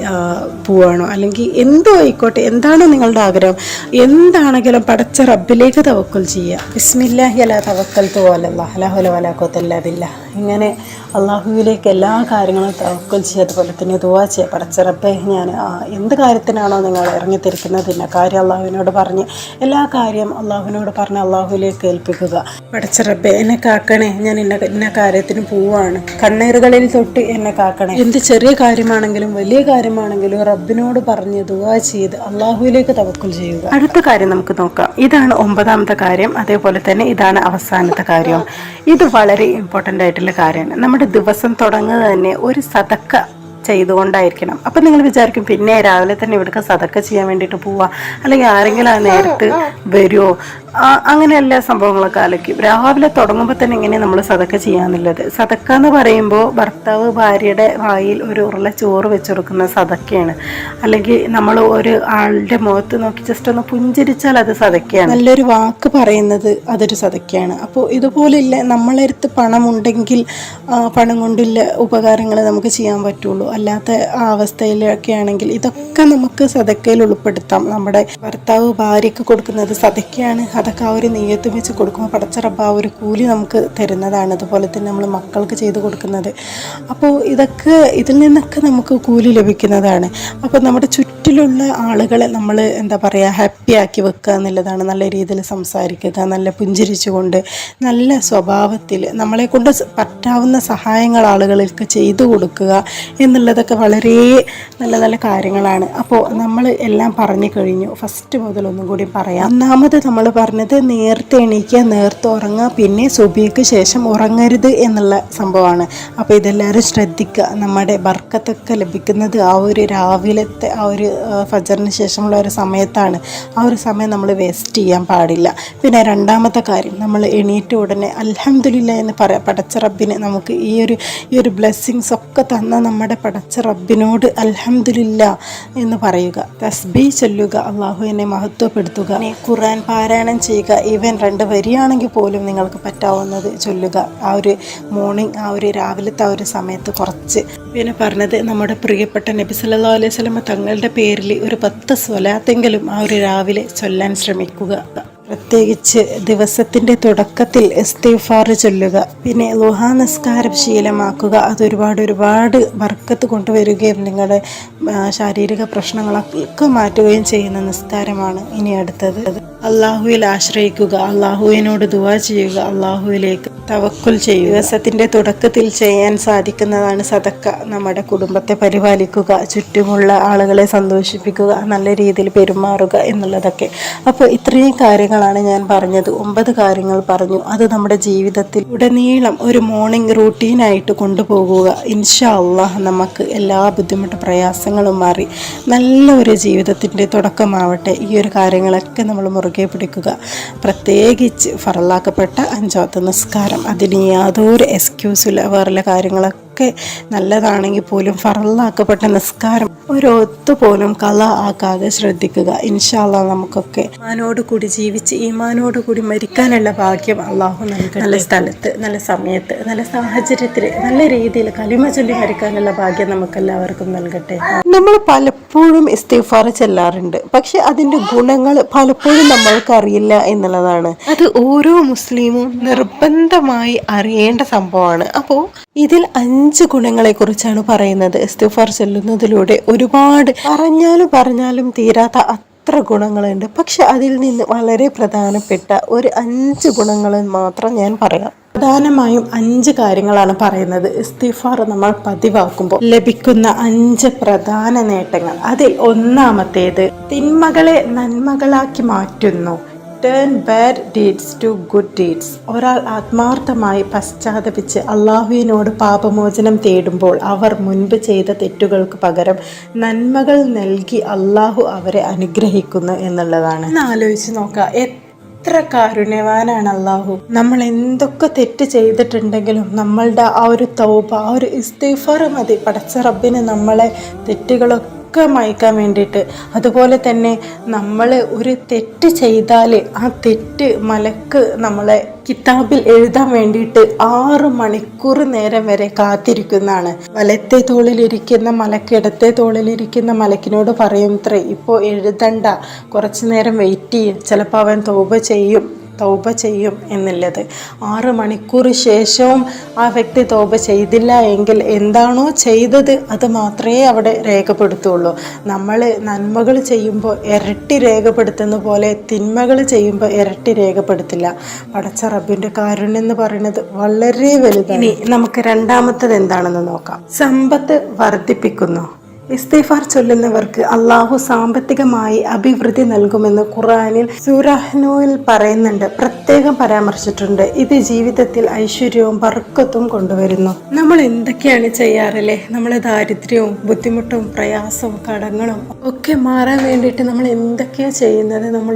പോവുകയാണോ, അല്ലെങ്കിൽ എന്തോ ആയിക്കോട്ടെ, എന്താണോ നിങ്ങളുടെ ആഗ്രഹം, എന്താണെങ്കിലും പടച്ച റബ്ബിലേക്ക് തവക്കുൽ ചെയ്യുക. ബിസ്മില്ലാഹി അലാ തവക്കൽതു അലല്ലാഹ് ലാ ഹൗല വലാ ഖുവത ഇല്ലാ ബില്ലാഹ്. ഇങ്ങനെ അള്ളാഹുവിലേക്ക് എല്ലാ കാര്യങ്ങളും തവക്കുൽ ചെയ്യുക. അതുപോലെ തന്നെ ദുആ ചെയ്യുക. പടച്ച റബ്ബേ, ഞാൻ എന്ത് കാര്യത്തിനാണോ നിങ്ങൾ ഇറങ്ങിത്തിരിക്കുന്നത്, ഇന്ന കാര്യം അള്ളാഹുവിനോട് പറഞ്ഞ്, എല്ലാ കാര്യം അള്ളാഹുവിനോട് പറഞ്ഞ് അള്ളാഹുവിലേക്ക് ഏൽപ്പിക്കുക. പടച്ച റബ്ബേ, എന്നെ കാക്കണേ, ഞാൻ ഇന്ന കാര്യത്തിന് പോവാണ്, കണ്ണീറുകളിൽ തൊട്ട് എന്നെ കാക്കണേ. എന്ത് ചെറിയ കാര്യമാണെങ്കിലും വലിയ കാര്യമാണെങ്കിലും റബ്ബിനോട് പറഞ്ഞ് ദുആ ചെയ്ത് അള്ളാഹുവിലേക്ക് തവക്കുൽ ചെയ്യുക. അടുത്ത കാര്യം നമുക്ക് നോക്കാം. ഇതാണ് 9ാമത്തെ കാര്യം. അതേപോലെ തന്നെ ഇതാണ് അവസാനത്തെ കാര്യം. ഇത് വളരെ ഇമ്പോർട്ടൻ്റ് ആയിട്ടുള്ള കാര്യമാണ്. നമ്മുടെ ദിവസം തുടങ്ങുന്നത് തന്നെ ഒരു സദക്ക ചെയ്തുകൊണ്ടായിരിക്കണം. അപ്പം നിങ്ങൾ വിചാരിക്കും, പിന്നെ രാവിലെ തന്നെ ഇവിടേക്ക് സദക്ക ചെയ്യാൻ വേണ്ടിയിട്ട് പോവുക, അല്ലെങ്കിൽ ആരെങ്കിലും ആ നേരത്ത് വരുമോ? അങ്ങനെയല്ല സംഭവങ്ങളൊക്കെ ആലോചിക്കും. രാവിലെ തുടങ്ങുമ്പോൾ തന്നെ ഇങ്ങനെ നമ്മൾ സദക്ക ചെയ്യാന്നുള്ളത്. സദക്ക എന്ന് പറയുമ്പോൾ ഭർത്താവ് ഭാര്യയുടെ വായിൽ ഒരു ഉരുള ചോറ് വെച്ച് കൊടുക്കുന്ന സദക്കയാണ്. അല്ലെങ്കിൽ നമ്മൾ ഒരു ആളുടെ മുഖത്ത് നോക്കി ജസ്റ്റ് ഒന്ന് പുഞ്ചിരിച്ചാൽ അത് സദക്കയാണ്. നല്ലൊരു വാക്ക് പറയുന്നത് അതൊരു സദക്കയാണ്. അപ്പോൾ ഇതുപോലില്ല, നമ്മളടുത്ത് പണമുണ്ടെങ്കിൽ പണം കൊണ്ടുള്ള ഉപകാരങ്ങൾ നമുക്ക് ചെയ്യാൻ പറ്റുള്ളൂ. അല്ലാത്ത അവസ്ഥയിലൊക്കെ ആണെങ്കിൽ ഇതൊക്കെ നമുക്ക് സദക്കയിൽ ഉൾപ്പെടുത്താം. നമ്മുടെ ഭർത്താവ് ഭാര്യയ്ക്ക് കൊടുക്കുന്നത് സദക്കയാണ്. അതൊക്കെ ആ ഒരു നെയ്യത്ത് വെച്ച് കൊടുക്കുമ്പോൾ പടച്ച റബ്ബ് ആ ഒരു കൂലി നമുക്ക് തരുന്നതാണ്. അതുപോലെ തന്നെ നമ്മൾ മക്കൾക്ക് ചെയ്ത് കൊടുക്കുന്നത്. അപ്പോൾ ഇതിൽ നിന്നൊക്കെ നമുക്ക് കൂലി ലഭിക്കുന്നതാണ്. അപ്പോൾ നമ്മുടെ ചുറ്റിലുള്ള ആളുകളെ നമ്മൾ ഹാപ്പി ആക്കി വെക്കുക എന്നുള്ളതാണ്. നല്ല രീതിയിൽ സംസാരിക്കുക, നല്ല പുഞ്ചിരിച്ചുകൊണ്ട്, നല്ല സ്വഭാവത്തിൽ നമ്മളെ കൊണ്ട് പറ്റാവുന്ന സഹായങ്ങൾ ആളുകൾക്ക് ചെയ്തു കൊടുക്കുക എന്നുള്ളതൊക്കെ വളരെ നല്ല നല്ല കാര്യങ്ങളാണ്. അപ്പോൾ നമ്മൾ എല്ലാം പറഞ്ഞു കഴിഞ്ഞു. ഫസ്റ്റ് മുതൽ ഒന്നും കൂടി പറയാം. ഒന്നാമത് നമ്മൾ പറഞ്ഞത് നേരത്തെ എണീക്കുക, നേരത്തെ ഉറങ്ങുക, പിന്നെ സുബഹിക്ക് ശേഷം ഉറങ്ങരുത് എന്നുള്ള സംഭവമാണ്. അപ്പോൾ ഇതെല്ലാവരും ശ്രദ്ധിക്കുക. നമ്മുടെ ബർക്കത്തൊക്കെ ലഭിക്കുന്നത് ആ ഒരു രാവിലത്തെ ആ ഒരു ഫജറിന് ശേഷമുള്ള ഒരു സമയത്താണ്. ആ ഒരു സമയം നമ്മൾ വേസ്റ്റ് ചെയ്യാൻ പാടില്ല. പിന്നെ 2ാമത്തെ കാര്യം, നമ്മൾ എണീറ്റ ഉടനെ അൽഹംദുലില്ലാ എന്ന് പറയാം. പടച്ച റബ്ബിന് നമുക്ക് ഈ ഒരു ബ്ലെസ്സിങ്സ് ഒക്കെ തന്ന നമ്മുടെ പടച്ച റബ്ബിനോട് അൽഹംദുലില്ലാ എന്ന് പറയുക. തസ്ബീഹ് ചൊല്ലുക, അള്ളാഹുവിനെ മഹത്വപ്പെടുത്തുക, ഖുർആൻ പാരായണം ചെയ്യുക. ഈവൻ 2 വരിയാണെങ്കിൽ പോലും നിങ്ങൾക്ക് പറ്റാവുന്നത് ചൊല്ലുക. ആ ഒരു മോർണിംഗ്, ആ ഒരു രാവിലത്തെ ആ ഒരു സമയത്ത് കുറച്ച്. പിന്നെ പറഞ്ഞത്, നമ്മുടെ പ്രിയപ്പെട്ട നബി സല്ലല്ലാഹു അലൈഹി വസല്ലം തങ്ങളുടെ പേരിൽ ഒരു 10 സ്വലാത്തെങ്കിലും ആ ഒരു രാവിലെ ചൊല്ലാൻ ശ്രമിക്കുക. പ്രത്യേകിച്ച് ദിവസത്തിൻ്റെ തുടക്കത്തിൽ ഇസ്തിഗ്ഫാർ ചൊല്ലുക. പിന്നെ ളുഹാ നിസ്കാരം ശീലമാക്കുക. അത് ഒരുപാട് ബർക്കത്ത് കൊണ്ടുവരികയും നിങ്ങളുടെ ശാരീരിക പ്രശ്നങ്ങളൊക്കെ മാറ്റുകയും ചെയ്യുന്ന നിസ്കാരമാണ്. ഇനി അടുത്തത് അള്ളാഹുവിൽ ആശ്രയിക്കുക, അള്ളാഹുവിനോട് ദുആ ചെയ്യുക, അള്ളാഹുവിലേക്ക് തവക്കുൽ ചെയ്യുക. ദിവസത്തിൻ്റെ തുടക്കത്തിൽ ചെയ്യാൻ സാധിക്കുന്നതാണ് സദക്ക. നമ്മുടെ കുടുംബത്തെ പരിപാലിക്കുക, ചുറ്റുമുള്ള ആളുകളെ സന്തോഷിപ്പിക്കുക, നല്ല രീതിയിൽ പെരുമാറുക എന്നുള്ളതൊക്കെ. അപ്പോൾ ഇത്രയും കാര്യങ്ങളാണ് ഞാൻ പറഞ്ഞത്. 9 കാര്യങ്ങൾ പറഞ്ഞു. അത് നമ്മുടെ ജീവിതത്തിൽ ഉടനീളം ഒരു മോർണിംഗ് റൂട്ടീനായിട്ട് കൊണ്ടുപോകുക. ഇൻഷാ അല്ലാഹ് നമുക്ക് എല്ലാ ബുദ്ധിമുട്ട് പ്രയാസങ്ങളും മാറി നല്ല ഒരു ജീവിതത്തിൻ്റെ തുടക്കമാവട്ടെ. ഈ ഒരു കാര്യങ്ങളൊക്കെ നമ്മൾ മുറുകെ പിടിക്കുക. പ്രത്യേകിച്ച് ഫറലാക്കപ്പെട്ട 5 നിസ്കാരം, അതിന് യാതൊരു എക്സ്ക്യൂസില്ല. വേറെ കാര്യങ്ങളൊക്കെ എത്രയൊക്കെ നല്ലതാണെങ്കിൽ പോലും ഫറലാക്കപ്പെട്ട നിസ്കാരം ഒരൊത്തു പോലും കള ആക്കാതെ ശ്രദ്ധിക്കുക. ഇൻഷാ അല്ലാഹ് നമുക്കൊക്കെ ഈമാനോട് കൂടി ജീവിച്ച് ഈമാനോട് കൂടി മരിക്കാനുള്ള ഭാഗ്യം അള്ളാഹു നൽകട്ടെ. നല്ല സ്ഥലത്ത്, നല്ല സമയത്ത്, നല്ല സാഹചര്യത്തിൽ, നല്ല രീതിയിൽ കലിമ ചൊല്ലി മരിക്കാനുള്ള ഭാഗ്യം നമുക്കെല്ലാവർക്കും നൽകട്ടെ. നമ്മൾ പലപ്പോഴും ഇസ്തിഗ്ഫാർ ചെല്ലാറുണ്ട്, പക്ഷെ അതിൻ്റെ ഗുണങ്ങൾ പലപ്പോഴും നമ്മൾക്ക് അറിയില്ല എന്നുള്ളതാണ്. അത് ഓരോ മുസ്ലിമും നിർബന്ധമായി അറിയേണ്ട സംഭവമാണ്. അപ്പോൾ ഇതിൽ 5 ഗുണങ്ങളെ കുറിച്ചാണ് പറയുന്നത്. ഇസ്തിഗ്ഫാർ ചൊല്ലുന്നതിലൂടെ ഒരുപാട് പറഞ്ഞാലും തീരാത്ത അത്ര ഗുണങ്ങളുണ്ട്. പക്ഷെ അതിൽ നിന്ന് വളരെ പ്രധാനപ്പെട്ട ഒരു 5 ഗുണങ്ങൾ മാത്രം ഞാൻ പറയാം. പ്രധാനമായും 5 കാര്യങ്ങളാണ് പറയുന്നത്. ഇസ്തിഗ്ഫാർ നമ്മൾ പതിവാക്കുമ്പോൾ ലഭിക്കുന്ന 5 പ്രധാന നേട്ടങ്ങൾ. അതിൽ ഒന്നാമത്തേത്, തിന്മകളെ നന്മകളാക്കി മാറ്റുന്നു. Turn bad deeds to good deeds. ഒരാൾ ആത്മാർത്ഥമായി പശ്ചാത്തപിച്ച് അള്ളാഹുവിനോട് പാപമോചനം തേടുമ്പോൾ അവർ മുൻപ് ചെയ്ത തെറ്റുകൾക്ക് പകരം നന്മകൾ നൽകി അള്ളാഹു അവരെ അനുഗ്രഹിക്കുന്നു എന്നുള്ളതാണ്. ഒന്ന് ആലോചിച്ച് നോക്കാം, എത്ര കാരുണ്യവാനാണ് അള്ളാഹു. നമ്മൾ എന്തൊക്കെ തെറ്റ് ചെയ്തിട്ടുണ്ടെങ്കിലും നമ്മളുടെ ആ ഒരു തൗബ, ആ ഒരു ഇസ്തിഗ്ഫാർ മതി പടച്ച റബ്ബിന് നമ്മളെ തെറ്റുകളൊക്കെ മായ്ക്കാൻ വേണ്ടിയിട്ട്. അതുപോലെ തന്നെ നമ്മൾ ഒരു തെറ്റ് ചെയ്താൽ ആ തെറ്റ് മലക്ക് നമ്മളെ കിതാബിൽ എഴുതാൻ വേണ്ടിയിട്ട് 6 മണിക്കൂർ നേരം വരെ കാത്തിരിക്കുന്നതാണ്. വലത്തെ തോളിലിരിക്കുന്ന മലക്ക് ഇടത്തെ തോളിലിരിക്കുന്ന മലക്കിനോട് പറയുമത്രേ, ഇപ്പോൾ എഴുതണ്ട, കുറച്ച് നേരം വെയിറ്റ് ചെയ്യും, ചിലപ്പോൾ അവൻ തൗബ ചെയ്യും എന്നുള്ളത്. 6 മണിക്കൂർ ശേഷവും ആ വ്യക്തി തൗബ ചെയ്തില്ല എങ്കിൽ എന്താണോ ചെയ്തത് അത് മാത്രമേ അവിടെ രേഖപ്പെടുത്തുള്ളൂ. നമ്മൾ നന്മകൾ ചെയ്യുമ്പോൾ ഇരട്ടി രേഖപ്പെടുത്തുന്ന പോലെ തിന്മകൾ ചെയ്യുമ്പോൾ ഇരട്ടി രേഖപ്പെടുത്തില്ല. പടച്ച റബ്ബിൻ്റെ കാരുണ്യം എന്ന് പറയുന്നത് വളരെ വലുതാണ്. ഇനി നമുക്ക് രണ്ടാമത്തത് എന്താണെന്ന് നോക്കാം. സമ്പത്ത് വർദ്ധിപ്പിക്കുന്നു. ഇസ്തിഗ്ഫാർ ചൊല്ലുന്നവർക്ക് അള്ളാഹു സാമ്പത്തികമായി അഭിവൃദ്ധി നൽകുമെന്ന് ഖുർആനിൽ സൂറഹ് നൂഹിൽ പറയുന്നുണ്ട്, പ്രത്യേകം പരാമർശിച്ചിട്ടുണ്ട്. ഇത് ജീവിതത്തിൽ ഐശ്വര്യവും ബർക്കത്തും കൊണ്ടുവരുന്നു. നമ്മൾ എന്തൊക്കെയാണ് ചെയ്യാറല്ലേ? നമ്മളെ ദാരിദ്ര്യവും ബുദ്ധിമുട്ടും പ്രയാസവും കടങ്ങളും ഒക്കെ മാറാൻ വേണ്ടിയിട്ട് നമ്മൾ എന്തൊക്കെയാണ് ചെയ്യുന്നത്? നമ്മൾ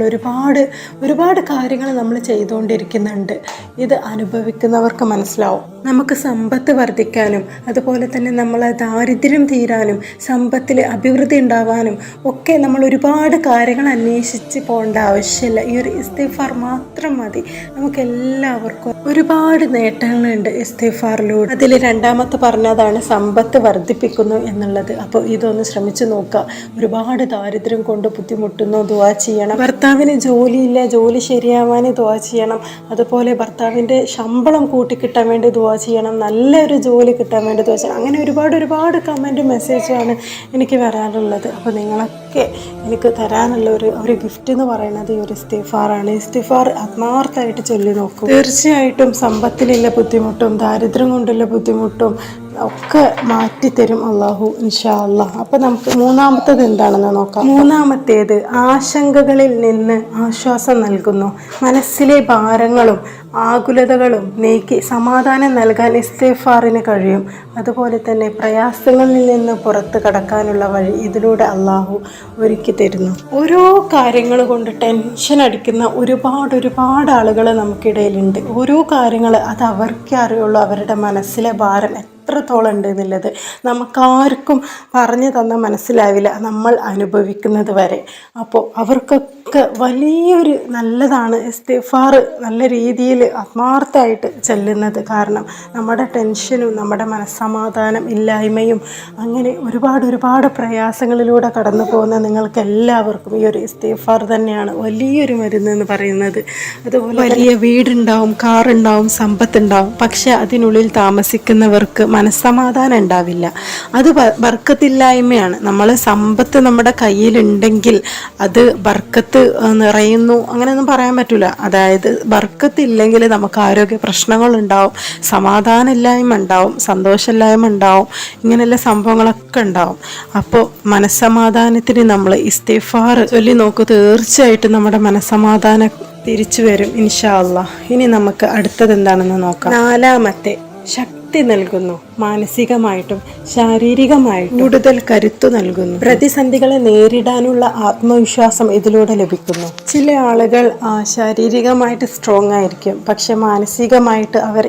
ഒരുപാട് കാര്യങ്ങൾ നമ്മൾ ചെയ്തുകൊണ്ടിരിക്കുന്നുണ്ട്. ഇത് അനുഭവിക്കുന്നവർക്ക് മനസ്സിലാവും. നമുക്ക് സമ്പത്ത് വർദ്ധിക്കാനും അതുപോലെ തന്നെ നമ്മളെ ദാരിദ്ര്യം തീരാനും സമ്പത്തിൽ അഭിവൃദ്ധി ഉണ്ടാവാനും ഒക്കെ നമ്മൾ ഒരുപാട് കാര്യങ്ങൾ അന്വേഷിച്ച് പോകേണ്ട ആവശ്യമില്ല. ഈ ഒരു ഇസ്തിഗ്ഫാർ മാത്രം മതി. നമുക്കെല്ലാവർക്കും ഒരുപാട് നേട്ടങ്ങളുണ്ട് ഇസ്തിഗ്ഫാറിലൂടെ. അതിൽ രണ്ടാമത്തെ പറഞ്ഞതാണ് സമ്പത്ത് വർദ്ധിപ്പിക്കുന്നു എന്നുള്ളത്. അപ്പോൾ ഇതൊന്ന് ശ്രമിച്ചു നോക്കുക. ഒരുപാട് ദാരിദ്ര്യം കൊണ്ട് ബുദ്ധിമുട്ടുന്നു, ദുആ ചെയ്യണം. ഭർത്താവിന് ജോലിയില്ല, ജോലി ശരിയാവാൻ ദുആ ചെയ്യണം. അതുപോലെ ഭർത്താവിൻ്റെ ശമ്പളം കൂട്ടിക്കിട്ടാൻ വേണ്ടി ദുആ ചെയ്യണം. നല്ലൊരു ജോലി കിട്ടാൻ വേണ്ടി ദുആ ചെയ്യണം. അങ്ങനെ ഒരുപാട് കമൻറ്റും മെസ്സേജുമാണ് എനിക്ക് വരാനുള്ളത്. അപ്പോൾ നിങ്ങളൊക്കെ എനിക്ക് തരാനുള്ള ഒരു ഗിഫ്റ്റ് എന്ന് പറയുന്നത് ഈ ഒരു ഇസ്തിഗ്ഫാറാണ്. ഇസ്തിഗ്ഫാർ ആത്മാർത്ഥമായിട്ട് ചൊല്ലി നോക്കും. തീർച്ചയായിട്ടും സമ്പത്തിലുള്ള ബുദ്ധിമുട്ടും ദാരിദ്ര്യം കൊണ്ടുള്ള ബുദ്ധിമുട്ടും ഒക്കെ മാറ്റിത്തരും അള്ളാഹു ഇൻഷാ അല്ലാഹ്. അപ്പോൾ നമുക്ക് മൂന്നാമത്തേത് എന്താണെന്ന് നോക്കാം. മൂന്നാമത്തേത് ആശങ്കകളിൽ നിന്ന് ആശ്വാസം നൽകുന്നു. മനസ്സിലെ ഭാരങ്ങളും ആകുലതകളും നീക്കി സമാധാനം നൽകാൻ ഇസ്തിഗ്ഫാറിന് കഴിയും. അതുപോലെ തന്നെ പ്രയാസങ്ങളിൽ നിന്ന് പുറത്ത് കടക്കാനുള്ള വഴി ഇതിലൂടെ അള്ളാഹു ഒരുക്കി തരുന്നു. ഓരോ കാര്യങ്ങൾ കൊണ്ട് ടെൻഷൻ അടിക്കുന്ന ഒരുപാട് ആളുകൾ നമുക്കിടയിലുണ്ട്. ഓരോ കാര്യങ്ങൾ അത് അവർക്കേ അറിയുള്ളൂ. അവരുടെ മനസ്സിലെ ഭാരം എത്രത്തോളം ഉണ്ട് എന്നുള്ളത് നമുക്കാർക്കും പറഞ്ഞു തന്നാൽ മനസ്സിലാവില്ല, നമ്മൾ അനുഭവിക്കുന്നത് വരെ. അപ്പോൾ അവർക്കൊക്കെ വലിയൊരു നല്ലതാണ് ഇസ്തിഗ്ഫാർ നല്ല രീതിയിൽ ആത്മാർത്ഥമായിട്ട് ചെല്ലുന്നത്. കാരണം നമ്മുടെ ടെൻഷനും നമ്മുടെ മനസ്സമാധാനം ഇല്ലായ്മയും അങ്ങനെ ഒരുപാട് പ്രയാസങ്ങളിലൂടെ കടന്നു പോകുന്ന നിങ്ങൾക്ക് എല്ലാവർക്കും ഈ ഒരു ഇസ്തിഗ്ഫാർ തന്നെയാണ് വലിയൊരു മരുന്ന് എന്ന് പറയുന്നത്. അതുപോലെ വലിയ വീടുണ്ടാവും, കാറുണ്ടാവും, സമ്പത്തുണ്ടാവും, പക്ഷെ അതിനുള്ളിൽ താമസിക്കുന്നവർക്ക് മനസ്സമാധാനം ഉണ്ടാവില്ല. അത് ബർക്കത്തില്ലായ്മയാണ്. നമ്മൾ സമ്പത്ത് നമ്മുടെ കയ്യിലുണ്ടെങ്കിൽ അത് ബർക്കത്ത് നിറയുന്നു അങ്ങനെയൊന്നും പറയാൻ പറ്റില്ല. അതായത് ബർക്കത്തില്ലെങ്കിൽ നമുക്ക് ആരോഗ്യ പ്രശ്നങ്ങളുണ്ടാവും, സമാധാനമില്ലായ്മ ഉണ്ടാവും, സന്തോഷമില്ലായ്മ ഉണ്ടാവും, ഇങ്ങനെയുള്ള സംഭവങ്ങളൊക്കെ ഉണ്ടാവും. അപ്പോൾ മനസ്സമാധാനത്തിന് നമ്മൾ ഇസ്തിഗ്ഫാർ ചൊല്ലി നോക്കൂ. തീർച്ചയായിട്ടും നമ്മുടെ മനസ്സമാധാനം തിരിച്ചു വരും ഇൻഷാ അല്ലാഹ്. ഇനി നമുക്ക് അടുത്തത് എന്താണെന്ന് നോക്കാം. നാലാമത്തെ, ശക്തി നൽകുന്നു, മാനസികമായിട്ടും ശാരീരികമായിട്ടും കൂടുതൽ കരുത്തു നൽകുന്നു. പ്രതിസന്ധികളെ നേരിടാനുള്ള ആത്മവിശ്വാസം ഇതിലൂടെ ലഭിക്കുന്നു. ചില ആളുകൾ ശാരീരികമായിട്ട് സ്ട്രോങ് ആയിരിക്കും, പക്ഷെ മാനസികമായിട്ട് അവർ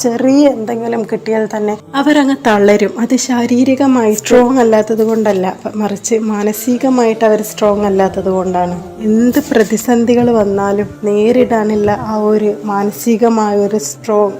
ചെറിയ എന്തെങ്കിലും കിട്ടിയാൽ തന്നെ അവരങ്ങ് തളരും. അത് ശാരീരികമായി സ്ട്രോങ് അല്ലാത്തത് കൊണ്ടല്ല, മറിച്ച് മാനസികമായിട്ട് അവർ സ്ട്രോങ് അല്ലാത്തത് കൊണ്ടാണ്. എന്ത് പ്രതിസന്ധികൾ വന്നാലും നേരിടാനുള്ള ആ ഒരു മാനസികമായ ഒരു സ്ട്രോങ്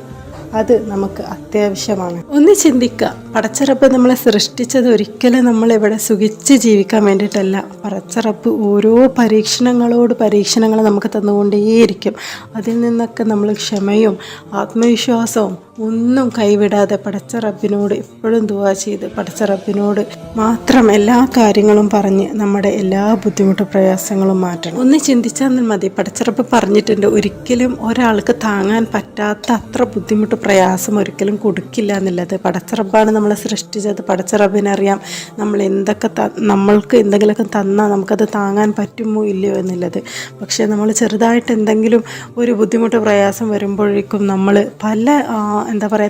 അത് നമുക്ക് അത്യാവശ്യമാണ്. ഒന്ന് ചിന്തിക്കുക, പടച്ചറപ്പ് നമ്മളെ സൃഷ്ടിച്ചത് ഒരിക്കലും നമ്മളിവിടെ സുഖിച്ച് ജീവിക്കാൻ വേണ്ടിയിട്ടല്ല. പടച്ചറപ്പ് ഓരോ പരീക്ഷണങ്ങൾ നമുക്ക് തന്നുകൊണ്ടേയിരിക്കും. അതിൽ നിന്നൊക്കെ നമ്മൾ ക്ഷമയും ആത്മവിശ്വാസവും ഒന്നും കൈവിടാതെ പടച്ചറപ്പിനോട് എപ്പോഴും ദുആ ചെയ്ത് പടച്ചറപ്പിനോട് മാത്രം എല്ലാ കാര്യങ്ങളും പറഞ്ഞ് നമ്മുടെ എല്ലാ ബുദ്ധിമുട്ട് പ്രയാസങ്ങളും മാറ്റണം. ഒന്ന് ചിന്തിച്ചാൽ മതി, പടച്ചറപ്പ് പറഞ്ഞിട്ടുണ്ട്, ഒരിക്കലും ഒരാൾക്ക് താങ്ങാൻ പറ്റാത്ത അത്ര ബുദ്ധിമുട്ട് പ്രയാസം ഒരിക്കലും കൊടുക്കില്ല എന്നുള്ളത്. പടച്ചറപ്പാണ് നമ്മളെ സൃഷ്ടിച്ചത്. പടച്ചറപ്പിനറിയാം നമ്മൾ നമ്മൾക്ക് എന്തെങ്കിലുമൊക്കെ തന്നാൽ നമുക്കത് താങ്ങാൻ പറ്റുമോ ഇല്ലയോ എന്നുള്ളത്. പക്ഷേ നമ്മൾ ചെറുതായിട്ട് എന്തെങ്കിലും ഒരു ബുദ്ധിമുട്ട് പ്രയാസം വരുമ്പോഴേക്കും നമ്മൾ പല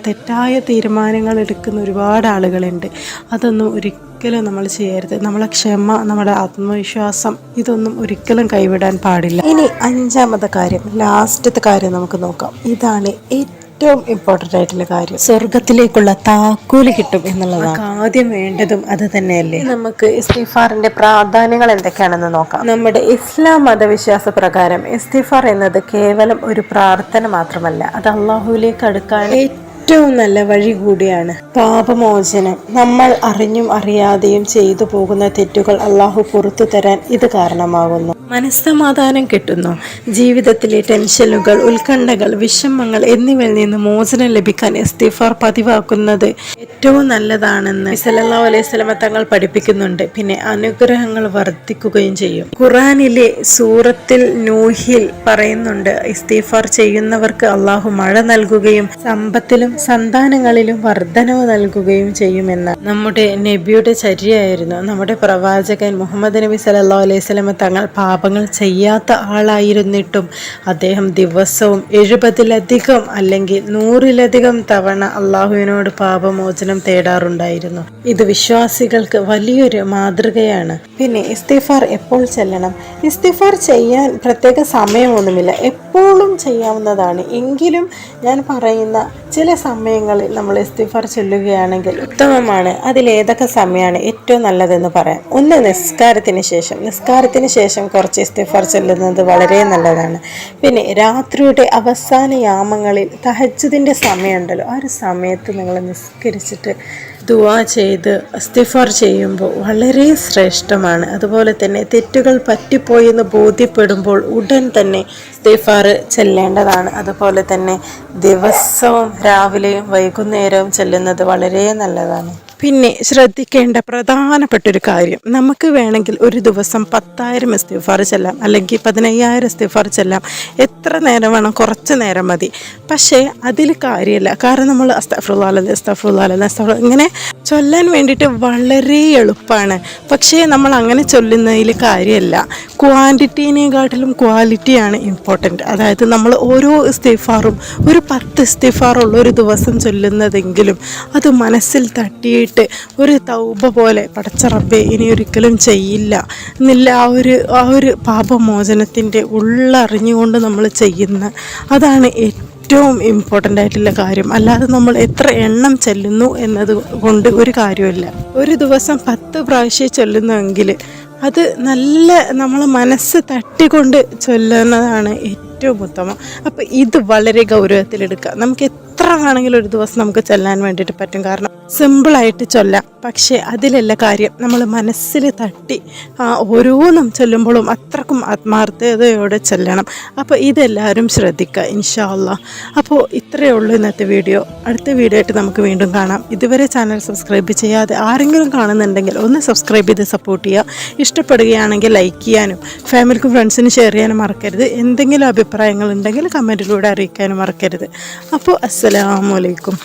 തെറ്റായ തീരുമാനങ്ങൾ എടുക്കുന്ന ഒരുപാട് ആളുകളുണ്ട്. അതൊന്നും ഒരിക്കലും നമ്മൾ ചെയ്യരുത്. നമ്മളെ ക്ഷമ, നമ്മുടെ ആത്മവിശ്വാസം ഇതൊന്നും ഒരിക്കലും കൈവിടാൻ പാടില്ല. ഇനി 5ാമത്തെ കാര്യം, ലാസ്റ്റത്തെ കാര്യം നമുക്ക് നോക്കാം. ഇതാണ് ഏറ്റവും ഇമ്പോർട്ടൻ്റ് ആയിട്ടുള്ള കാര്യം. സ്വർഗത്തിലേക്കുള്ള താക്കോല് കിട്ടും എന്നുള്ളതാണ്. ആദ്യം വേണ്ടതും അത് തന്നെയല്ലേ. നമുക്ക് ഇസ്തിഗ്ഫാറിന്റെ പ്രാധാന്യങ്ങൾ എന്തൊക്കെയാണെന്ന് നോക്കാം. നമ്മുടെ ഇസ്ലാം മതവിശ്വാസ പ്രകാരം ഇസ്തിഗ്ഫാർ എന്നത് കേവലം ഒരു പ്രാർത്ഥന മാത്രമല്ല, അത് അള്ളാഹുവിലേക്ക് അടുക്കാൻ ഏറ്റവും നല്ല വഴി കൂടിയാണ്. പാപമോചനം, നമ്മൾ അറിഞ്ഞും അറിയാതെയും ചെയ്തു പോകുന്ന തെറ്റുകൾ അള്ളാഹു പുറത്തു തരാൻ ഇത് കാരണമാകുന്നു. മനസ്സമാധാനം കിട്ടുന്നു. ജീവിതത്തിലെ ടെൻഷനുകൾ, ഉത്കണ്ഠകൾ, വിഷമങ്ങൾ എന്നിവയിൽ നിന്ന് മോചനം ലഭിക്കാൻ ഇസ്തിഗ്ഫാർ പതിവാക്കുന്നത് ഏറ്റവും നല്ലതാണെന്ന് സല്ലല്ലാഹു അലൈഹി വസല്ലം തങ്ങൾ പഠിപ്പിക്കുന്നുണ്ട്. പിന്നെ അനുഗ്രഹങ്ങൾ വർദ്ധിക്കുകയും ചെയ്യും. ഖുർആനിലെ സൂറത്തിൽ നൂഹിൽ പറയുന്നുണ്ട്, ഇസ്തിഗ്ഫാർ ചെയ്യുന്നവർക്ക് അള്ളാഹു മഴ നൽകുകയും സമ്പത്തിലും സന്താനങ്ങളിലും വർധനവ് നൽകുകയും ചെയ്യുമെന്ന്. നമ്മുടെ നബിയുടെ ചര്യയായിരുന്നു. നമ്മുടെ പ്രവാചകൻ മുഹമ്മദ് നബി സല്ലല്ലാഹു അലൈഹി വസല്ലം തങ്ങൾ പാപങ്ങൾ ചെയ്യാത്ത ആളായിരുന്നിട്ടും അദ്ദേഹം ദിവസവും 70-ലധികം അല്ലെങ്കിൽ 100-ലധികം തവണ അള്ളാഹുവിനോട് പാപമോചനം തേടാറുണ്ടായിരുന്നു. ഇത് വിശ്വാസികൾക്ക് വലിയൊരു മാതൃകയാണ്. പിന്നെ ഇസ്തിഗ്ഫാർ എപ്പോൾ ചെല്ലണം? ഇസ്തിഗ്ഫാർ ചെയ്യാൻ പ്രത്യേക സമയമൊന്നുമില്ല, എപ്പോഴും ചെയ്യാവുന്നതാണ്. എങ്കിലും ഞാൻ പറയുന്ന ചില സമയങ്ങളിൽ നമ്മൾ ഇസ്തിഗ്ഫാർ ചൊല്ലുകയാണെങ്കിൽ ഉത്തമമാണ്. അതിലേതൊക്കെ സമയമാണ് ഏറ്റവും നല്ലതെന്ന് പറയാം. ഒന്ന്, നിസ്കാരത്തിന് ശേഷം കുറച്ച് ഇസ്തിഗ്ഫാർ ചൊല്ലുന്നത് വളരെ നല്ലതാണ്. പിന്നെ രാത്രിയുടെ അവസാന യാമങ്ങളിൽ തഹജ്ജുദിന്റെ സമയമുണ്ടല്ലോ, ആ ഒരു സമയത്ത് നിങ്ങൾ നിസ്കരിച്ചിട്ട് ദുആ ചെയ്ത് ഇസ്തിഗ്ഫാർ ചെയ്യുമ്പോൾ വളരെ ശ്രേഷ്ഠമാണ്. അതുപോലെ തന്നെ തെറ്റുകൾ പറ്റിപ്പോയെന്ന് ബോധ്യപ്പെടുമ്പോൾ ഉടൻ തന്നെ ഇസ്തിഗ്ഫാർ ചെല്ലേണ്ടതാണ്. അതുപോലെ തന്നെ ദിവസവും രാവിലെയും വൈകുന്നേരവും ചെല്ലുന്നത് വളരെ നല്ലതാണ്. പിന്നെ ശ്രദ്ധിക്കേണ്ട പ്രധാനപ്പെട്ടൊരു കാര്യം, നമുക്ക് വേണമെങ്കിൽ ഒരു ദിവസം 10,000 ഇസ്തിഗ്ഫാർ ചെല്ലാം, അല്ലെങ്കിൽ 15,000 ഇസ്തിഗ്ഫാർ ചെല്ലാം. എത്ര നേരം വേണം? കുറച്ച് നേരം മതി. പക്ഷേ അതിൽ കാര്യമില്ല. കാരണം നമ്മൾ അസ്തഗ്ഫിറുല്ലാഹ് ഇങ്ങനെ ചൊല്ലാൻ വേണ്ടിയിട്ട് വളരെ എളുപ്പമാണ്. പക്ഷേ നമ്മൾ അങ്ങനെ ചൊല്ലുന്നതിൽ കാര്യമല്ല. ക്വാണ്ടിറ്റീനെക്കാട്ടിലും ക്വാളിറ്റിയാണ് ഇമ്പോർട്ടൻറ്റ്. അതായത് നമ്മൾ ഓരോ ഇസ്തിഗ്ഫാറും ഒരു 10 ഇസ്തിഗ്ഫാറുള്ള ഒരു ദിവസം ചൊല്ലുന്നതെങ്കിലും അത് മനസ്സിൽ തട്ടിയിട്ട് ഒരു തൗബ പോലെ, പടച്ച റബ്ബേ ഇനി ഒരിക്കലും ചെയ്യില്ല എന്നില്ല, ആ ഒരു പാപമോചനത്തിൻ്റെ ഉള്ളറിഞ്ഞുകൊണ്ട് നമ്മൾ ചെയ്യുന്ന അതാണ് ഏറ്റവും ഇമ്പോർട്ടൻ്റ് ആയിട്ടുള്ള കാര്യം. അല്ലാതെ നമ്മൾ എത്ര എണ്ണം ചെല്ലുന്നു എന്നത് കൊണ്ട് ഒരു കാര്യമില്ല. ഒരു ദിവസം 10 പ്രാവശ്യം ചൊല്ലുന്നുവെങ്കിൽ അത് നല്ല നമ്മൾ മനസ്സ് തട്ടിക്കൊണ്ട് ചൊല്ലുന്നതാണ് ഏറ്റവും ഉത്തമം. അപ്പോൾ ഇത് വളരെ ഗൗരവത്തിലെടുക്കുക. നമുക്ക് എത്ര വേണമെങ്കിലും ഒരു ദിവസം നമുക്ക് ചെല്ലാൻ വേണ്ടിയിട്ട് പറ്റും. കാരണം സിമ്പിളായിട്ട് ചൊല്ലാം. പക്ഷേ അതിലല്ല കാര്യം, നമ്മൾ മനസ്സിൽ തട്ടി ഓരോന്നും ചൊല്ലുമ്പോഴും അത്രക്കും ആത്മാർത്ഥതയോടെ ചൊല്ലണം. അപ്പോൾ ഇതെല്ലാവരും ശ്രദ്ധിക്കുക ഇൻഷാ അല്ലാഹ്. അപ്പോൾ ഇത്രയേ ഉള്ളൂ ഇന്നത്തെ വീഡിയോ. അടുത്ത വീഡിയോ ആയിട്ട് നമുക്ക് വീണ്ടും കാണാം. ഇതുവരെ ചാനൽ സബ്സ്ക്രൈബ് ചെയ്യാതെ ആരെങ്കിലും കാണുന്നുണ്ടെങ്കിൽ ഒന്ന് സബ്സ്ക്രൈബ് ചെയ്ത് സപ്പോർട്ട് ചെയ്യുക. ഇഷ്ടപ്പെടുകയാണെങ്കിൽ ലൈക്ക് ചെയ്യാനും ഫാമിലിക്കും ഫ്രണ്ട്സിനും ഷെയർ ചെയ്യാനും മറക്കരുത്. എന്തെങ്കിലും അഭിപ്രായങ്ങളുണ്ടെങ്കിൽ കമൻറ്റിലൂടെ അറിയിക്കാനും മറക്കരുത്. അപ്പോൾ അസ്സലാമു അലൈക്കും.